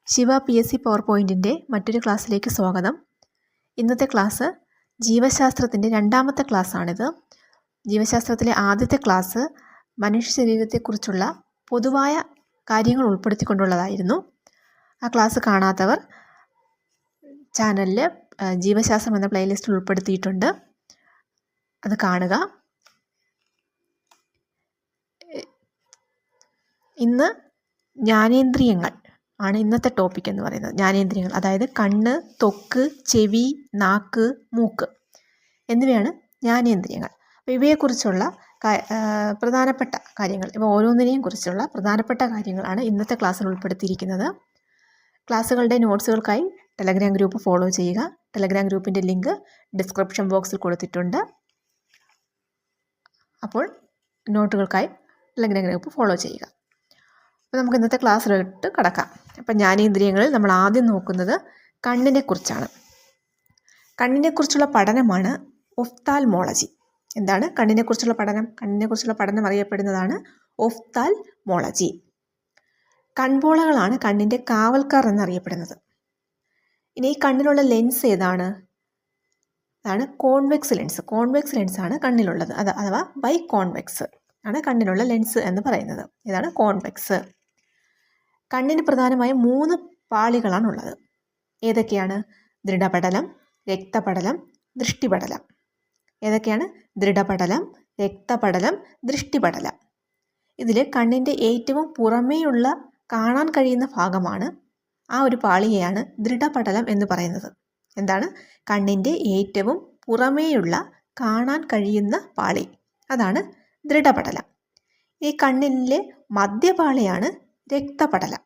Shiva PSC power പോയിൻറ്റിൻ്റെ മറ്റൊരു ക്ലാസ്സിലേക്ക് സ്വാഗതം. ഇന്നത്തെ ക്ലാസ് ജീവശാസ്ത്രത്തിൻ്റെ രണ്ടാമത്തെ ക്ലാസ്സാണിത്. ജീവശാസ്ത്രത്തിലെ ആദ്യത്തെ ക്ലാസ് മനുഷ്യ ശരീരത്തെക്കുറിച്ചുള്ള പൊതുവായ കാര്യങ്ങൾ ഉൾപ്പെടുത്തിക്കൊണ്ടുള്ളതായിരുന്നു. ആ ക്ലാസ് കാണാത്തവർ ചാനലിൽ ജീവശാസ്ത്രം എന്ന പ്ലേലിസ്റ്റിൽ ഉൾപ്പെടുത്തിയിട്ടുണ്ട്, അത് കാണുക. ഇന്ന് ജ്ഞാനേന്ദ്രിയങ്ങൾ ആണ് ഇന്നത്തെ ടോപ്പിക് എന്ന് പറയുന്നത്. ജ്ഞാനേന്ദ്രിയങ്ങൾ, അതായത് കണ്ണ്, ത്വക്ക്, ചെവി, നാക്ക്, മൂക്ക് എന്നിവയാണ് ജ്ഞാനേന്ദ്രിയങ്ങൾ. അപ്പോൾ ഇവയെക്കുറിച്ചുള്ള പ്രധാനപ്പെട്ട കാര്യങ്ങൾ, ഇവ ഓരോന്നിനെയും കുറിച്ചുള്ള പ്രധാനപ്പെട്ട കാര്യങ്ങളാണ് ഇന്നത്തെ ക്ലാസ്സിൽ ഉൾപ്പെടുത്തിയിരിക്കുന്നത്. ക്ലാസ്സുകളുടെ നോട്ട്സുകൾക്കായി ടെലഗ്രാം ഗ്രൂപ്പ് ഫോളോ ചെയ്യുക. ടെലഗ്രാം ഗ്രൂപ്പിൻ്റെ ലിങ്ക് ഡിസ്ക്രിപ്ഷൻ ബോക്സിൽ കൊടുത്തിട്ടുണ്ട്. അപ്പോൾ നോട്ടുകൾക്കായി ടെലഗ്രാം ഗ്രൂപ്പ് ഫോളോ ചെയ്യുക. അപ്പോൾ നമുക്ക് ഇന്നത്തെ ക്ലാസ്സിലോട്ട് കടക്കാം. അപ്പം ജ്ഞാനേന്ദ്രിയങ്ങളിൽ നമ്മൾ ആദ്യം നോക്കുന്നത് കണ്ണിനെക്കുറിച്ചാണ്. കണ്ണിനെക്കുറിച്ചുള്ള പഠനമാണ് ഒഫ്താൽമോളജി. എന്താണ് കണ്ണിനെക്കുറിച്ചുള്ള പഠനം? കണ്ണിനെക്കുറിച്ചുള്ള പഠനം അറിയപ്പെടുന്നതാണ് ഒഫ്താൽമോളജി. കൺപോളകളാണ് കണ്ണിൻ്റെ കാവൽക്കാർ എന്നറിയപ്പെടുന്നത്. ഇനി ഈ കണ്ണിലുള്ള ലെൻസ് ഏതാണ്? അതാണ് കോൺവെക്സ് ലെൻസ്. കോൺവെക്സ് ലെൻസാണ് കണ്ണിലുള്ളത്. അഥവാ ബൈ കോൺവെക്സ് ആണ് കണ്ണിലുള്ള ലെൻസ് എന്ന് പറയുന്നത്. ഇതാണ് കോൺവെക്സ്. കണ്ണിന് പ്രധാനമായും 3 പാളികളാണുള്ളത്. ഏതൊക്കെയാണ്? ദൃഢപടലം, രക്തപടലം, ദൃഷ്ടിപടലം. ഏതൊക്കെയാണ്? ദൃഢപടലം, രക്തപടലം, ദൃഷ്ടിപടലം. ഇതിൽ കണ്ണിൻ്റെ ഏറ്റവും പുറമേയുള്ള കാണാൻ കഴിയുന്ന ഭാഗമാണ്, ആ ഒരു പാളിയെയാണ് ദൃഢപടലം എന്ന് പറയുന്നത്. എന്താണ്? കണ്ണിൻ്റെ ഏറ്റവും പുറമേയുള്ള കാണാൻ കഴിയുന്ന പാളി, അതാണ് ദൃഢപടലം. ഈ കണ്ണിലെ മധ്യപാളിയാണ് രക്തപടലം.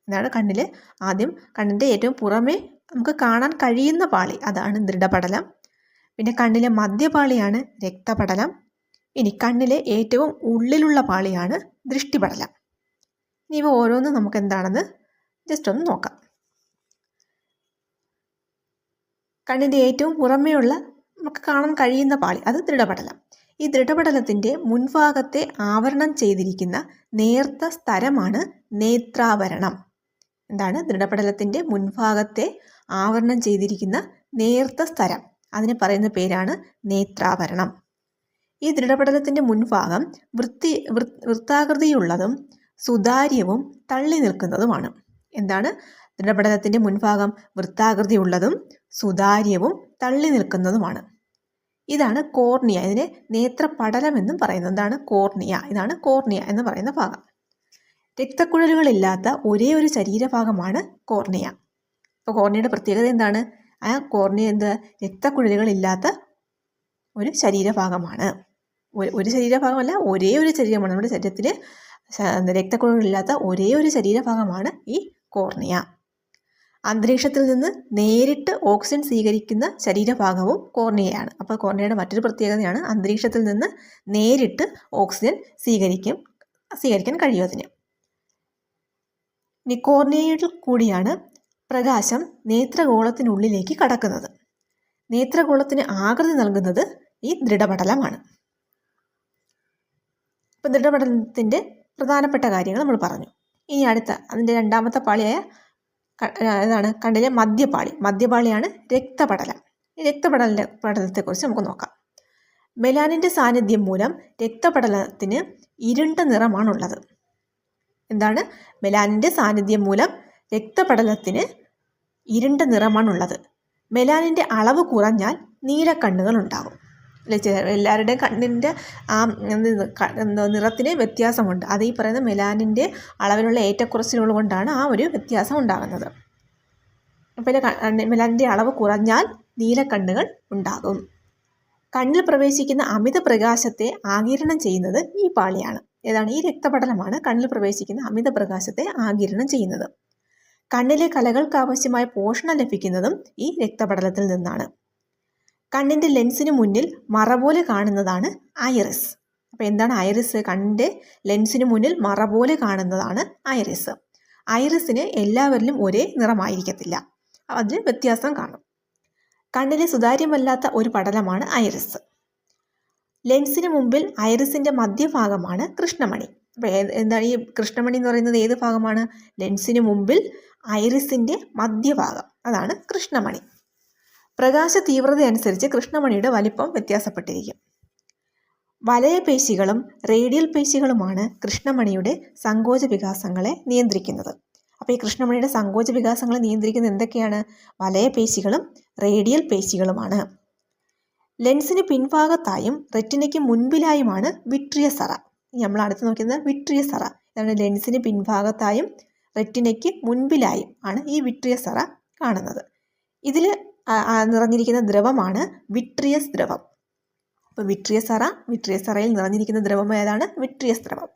ഇതാണ് കണ്ണിൻ്റെ ഏറ്റവും പുറമേ നമുക്ക് കാണാൻ കഴിയുന്ന പാളി, അതാണ് ദൃഢപടലം. പിന്നെ കണ്ണിലെ മധ്യപാളിയാണ് രക്തപടലം. ഇനി കണ്ണിലെ ഏറ്റവും ഉള്ളിലുള്ള പാളിയാണ് ദൃഷ്ടിപടലം. ഇനി ഇവ ഓരോന്നും നമുക്ക് എന്താണെന്ന് ജസ്റ്റ് ഒന്ന് നോക്കാം. കണ്ണിൻ്റെ ഏറ്റവും പുറമേയുള്ള നമുക്ക് കാണാൻ കഴിയുന്ന പാളി, അത് ദൃഢപടലം. ഈ ദൃഢപടലത്തിൻ്റെ മുൻഭാഗത്തെ ആവരണം ചെയ്തിരിക്കുന്ന നേർത്ത സ്തരമാണ് നേത്രാവരണം. എന്താണ്? ദൃഢപടലത്തിൻ്റെ മുൻഭാഗത്തെ ആവരണം ചെയ്തിരിക്കുന്ന നേർത്ത സ്തരം, അതിന് പറയുന്ന പേരാണ് നേത്രാവരണം. ഈ ദൃഢപടലത്തിൻ്റെ മുൻഭാഗം വൃത്താകൃതിയുള്ളതും സുതാര്യവും തള്ളി നിൽക്കുന്നതുമാണ്. എന്താണ്? ദൃഢപടലത്തിൻ്റെ മുൻഭാഗം വൃത്താകൃതിയുള്ളതും സുതാര്യവും തള്ളി നിൽക്കുന്നതുമാണ്. ഇതാണ് കോർണിയ. ഇതിനെ നേത്രപടലം എന്നും പറയുന്നത്. എന്താണ്? കോർണിയ. ഇതാണ് കോർണിയ എന്ന് പറയുന്ന ഭാഗം. രക്തക്കുഴലുകളില്ലാത്ത ഒരേ ഒരു ശരീരഭാഗമാണ് കോർണിയ. അപ്പോൾ കോർണിയയുടെ പ്രത്യേകത എന്താണ്? ആ കോർണിയ രക്തക്കുഴലുകളില്ലാത്ത ഒരു ശരീരഭാഗമാണ്. ഒരു ശരീരഭാഗമല്ല, ഒരേ ഒരു ശരീരമാണ്. നമ്മുടെ ശരീരത്തിൽ രക്തക്കുഴലുകളില്ലാത്ത ഒരേ ഒരു ശരീരഭാഗമാണ് ഈ കോർണിയ. അന്തരീക്ഷത്തിൽ നിന്ന് നേരിട്ട് ഓക്സിജൻ സ്വീകരിക്കുന്ന ശരീരഭാഗവും കോർണിയയാണ്. അപ്പോൾ കോർണിയയുടെ മറ്റൊരു പ്രത്യേകതയാണ് അന്തരീക്ഷത്തിൽ നിന്ന് നേരിട്ട് ഓക്സിജൻ സ്വീകരിക്കാൻ കഴിയും അതിന്. ഇനി കോർണിയയിൽ കൂടിയാണ് പ്രകാശം നേത്രഗോളത്തിനുള്ളിലേക്ക് കടക്കുന്നത്. നേത്രഗോളത്തിന് ആകൃതി നൽകുന്നത് ഈ ദൃഢപടലമാണ്. അപ്പോൾ ദൃഢപടലത്തിൻ്റെ പ്രധാനപ്പെട്ട കാര്യങ്ങൾ നമ്മൾ പറഞ്ഞു. ഇനി അതിൻ്റെ രണ്ടാമത്തെ പാളിയായ ഏതാണ്? കണ്ണിലെ മധ്യപാളി. മധ്യപാളിയാണ് രക്തപടലം. ഈ രക്തപടലത്തെക്കുറിച്ച് നമുക്ക് നോക്കാം. മെലാനിൻ്റെ സാന്നിധ്യം മൂലം രക്തപടലത്തിന് ഇരുണ്ട നിറമാണുള്ളത്. എന്താണ്? മെലാനിൻ്റെ സാന്നിധ്യം മൂലം രക്തപടലത്തിന് ഇരുണ്ട നിറമാണുള്ളത്. മെലാനിൻ്റെ അളവ് കുറഞ്ഞാൽ നീലക്കണ്ണുകൾ ഉണ്ടാകും. എല്ലാവരുടെയും കണ്ണിൻ്റെ ആ നിറത്തിന് വ്യത്യാസമുണ്ട്. അത് ഈ പറയുന്ന മെലാനിൻ്റെ അളവിലുള്ള ഏറ്റക്കുറച്ചിലുകൾ കൊണ്ടാണ് ആ ഒരു വ്യത്യാസം ഉണ്ടാകുന്നത്. അപ്പോൾ മെലാനിൻ്റെ അളവ് കുറഞ്ഞാൽ നീലക്കണ്ണുകൾ ഉണ്ടാകും. കണ്ണിൽ പ്രവേശിക്കുന്ന അമിത പ്രകാശത്തെ ആഗിരണം ചെയ്യുന്നത് ഈ പാളിയാണ്. ഏതാണ്? ഈ രക്തപടലമാണ് കണ്ണിൽ പ്രവേശിക്കുന്ന അമിത പ്രകാശത്തെ ആഗിരണം ചെയ്യുന്നത്. കണ്ണിലെ കലകൾക്ക് ആവശ്യമായ പോഷണം ലഭിക്കുന്നതും ഈ രക്തപടലത്തിൽ നിന്നാണ്. കണ്ണിൻ്റെ ലെൻസിന് മുന്നിൽ മറ പോലെ കാണുന്നതാണ് ഐറിസ്. അപ്പോൾ എന്താണ് ഐറിസ്? കണ്ണിൻ്റെ ലെൻസിന് മുന്നിൽ മറ പോലെ കാണുന്നതാണ് ഐറിസ്. ഐറിസിന് എല്ലാവരിലും ഒരേ നിറമായിരിക്കത്തില്ല, അതിന് വ്യത്യാസം കാണും. കണ്ണിലെ സുതാര്യമല്ലാത്ത ഒരു പടലമാണ് ഐറിസ്. ലെൻസിന് മുമ്പിൽ ഐറിസിൻ്റെ മധ്യഭാഗമാണ് കൃഷ്ണമണി. അപ്പോൾ എന്താണ് ഈ കൃഷ്ണമണി എന്ന് പറയുന്നത്? ഏത് ഭാഗമാണ്? ലെൻസിന് മുമ്പിൽ ഐറിസിൻ്റെ മധ്യഭാഗം, അതാണ് കൃഷ്ണമണി. പ്രകാശ തീവ്രത അനുസരിച്ച് കൃഷ്ണമണിയുടെ വലിപ്പം വ്യത്യാസപ്പെട്ടിരിക്കും. വലയപേശികളും റേഡിയൽ പേശികളുമാണ് കൃഷ്ണമണിയുടെ സങ്കോച വികാസങ്ങളെ നിയന്ത്രിക്കുന്നത്. അപ്പോൾ ഈ കൃഷ്ണമണിയുടെ സങ്കോച വികാസങ്ങളെ നിയന്ത്രിക്കുന്നത് എന്തൊക്കെയാണ്? വലയപേശികളും റേഡിയൽ പേശികളുമാണ്. ലെൻസിന് പിൻഭാഗത്തായും റെറ്റിനയ്ക്ക് മുൻപിലായുമാണ് വിട്രിയസ് അറ. നമ്മൾ അടുത്ത് നോക്കുന്നത് വിട്രിയസ് അറ. ഇതാണ് ലെൻസിന് പിൻഭാഗത്തായും റെറ്റിനയ്ക്ക് മുൻപിലായും ആണ് ഈ വിട്രിയസ് അറ കാണുന്നത്. ഇതിൽ നിറഞ്ഞിരിക്കുന്ന ദ്രവമാണ് വിട്രിയസ് ദ്രവം. അപ്പോൾ വിട്രിയസ് അറയിൽ നിറഞ്ഞിരിക്കുന്ന ദ്രവം ഏതാണ്? വിട്രിയസ് ദ്രവം.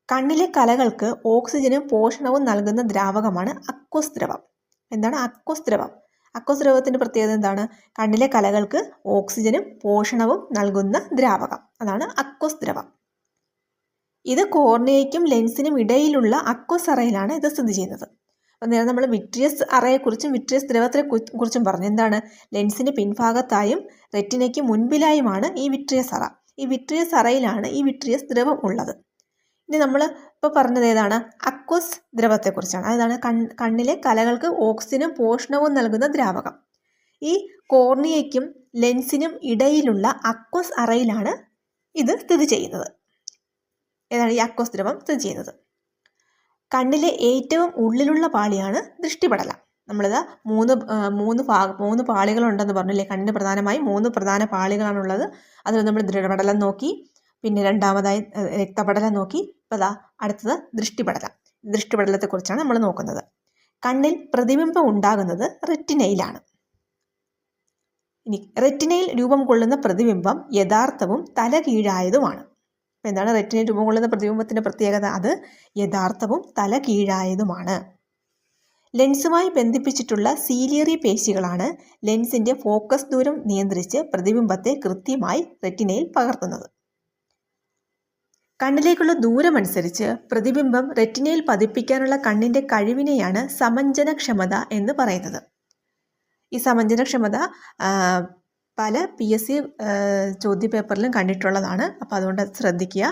കണ്ണിലെ കലകൾക്ക് ഓക്സിജനും പോഷണവും നൽകുന്ന ദ്രാവകമാണ് അക്വസ് ദ്രവം. എന്താണ് അക്വസ് ദ്രവം? അക്വസ് ദ്രവത്തിൻ്റെ പ്രത്യേകത എന്താണ്? കണ്ണിലെ കലകൾക്ക് ഓക്സിജനും പോഷണവും നൽകുന്ന ദ്രാവകം, അതാണ് അക്വസ് ദ്രവം. ഇത് കോർണിയയ്ക്കും ലെൻസിനും ഇടയിലുള്ള അക്വസ് അറയിലാണ് ഇത് സ്ഥിതി ചെയ്യുന്നത്. അപ്പോൾ നേരെ നമ്മൾ വിട്രിയസ് അറയെക്കുറിച്ചും വിട്രിയസ് ദ്രവത്തെക്കുറിച്ചും പറഞ്ഞു. എന്താണ്? ലെൻസിന് പിൻഭാഗത്തായും റെറ്റിനയ്ക്ക് മുൻപിലായുമാണ് ഈ വിട്രിയസ് അറ. ഈ വിട്രിയസ് അറയിലാണ് ഈ വിട്രിയസ് ദ്രവം ഉള്ളത്. ഇനി നമ്മൾ ഇപ്പോൾ പറഞ്ഞത് ഏതാണ്? അക്വസ് ദ്രവത്തെക്കുറിച്ചാണ്. അതാണ് കണ്ണിലെ കലകൾക്ക് ഓക്സിജനും പോഷണവും നൽകുന്ന ദ്രാവകം. ഈ കോർണിയയ്ക്കും ലെൻസിനും ഇടയിലുള്ള അക്വസ് അറയിലാണ് ഇത് സ്ഥിതി ചെയ്യുന്നത്. ഏതാണ് ഈ അക്വസ് ദ്രവം സ്ഥിതി ചെയ്യുന്നത്? കണ്ണിലെ ഏറ്റവും ഉള്ളിലുള്ള പാളിയാണ് ദൃഷ്ടിപടലം. നമ്മളിത് മൂന്ന് പാളികളുണ്ടെന്ന് പറഞ്ഞില്ലേ? കണ്ണിന് പ്രധാനമായും 3 പ്രധാന പാളികളാണുള്ളത്. അതിൽ നമ്മൾ ദൃഢപടലം നോക്കി, പിന്നെ രണ്ടാമതായി രക്തപടലം നോക്കി, ഇപ്പോൾ അടുത്തത് ദൃഷ്ടിപടലം. ദൃഷ്ടിപടലത്തെക്കുറിച്ചാണ് നമ്മൾ നോക്കുന്നത്. കണ്ണിൽ പ്രതിബിംബം ഉണ്ടാകുന്നത് റെറ്റിനയിലാണ്. ഇനി റെറ്റിനയിൽ രൂപം കൊള്ളുന്ന പ്രതിബിംബം യഥാർത്ഥവും തലകീഴായതുമാണ്. അപ്പോൾ എന്താണ് റെറ്റിനയിൽ രൂപം കൊള്ളുന്ന പ്രതിബിംബത്തിൻ്റെ പ്രത്യേകത? അത് യഥാർത്ഥവും തലകീഴായതുമാണ്. ലെൻസുമായി ബന്ധിപ്പിച്ചിട്ടുള്ള സീലിയറി പേശികളാണ് ലെൻസിൻ്റെ ഫോക്കസ് ദൂരം നിയന്ത്രിച്ച് പ്രതിബിംബത്തെ കൃത്യമായി റെറ്റിനയിൽ പകർത്തുന്നത്. കണ്ണിലേക്കുള്ള ദൂരമനുസരിച്ച് പ്രതിബിംബം റെറ്റിനയിൽ പതിപ്പിക്കാനുള്ള കണ്ണിൻ്റെ കഴിവിനെയാണ് സമഞ്ജനക്ഷമത എന്ന് പറയുന്നത്. ഈ സമഞ്ജനക്ഷമത പല PSC ചോദ്യപേപ്പറിലും കണ്ടിട്ടുള്ളതാണ്. അപ്പോൾ അതുകൊണ്ട് അത് ശ്രദ്ധിക്കുക.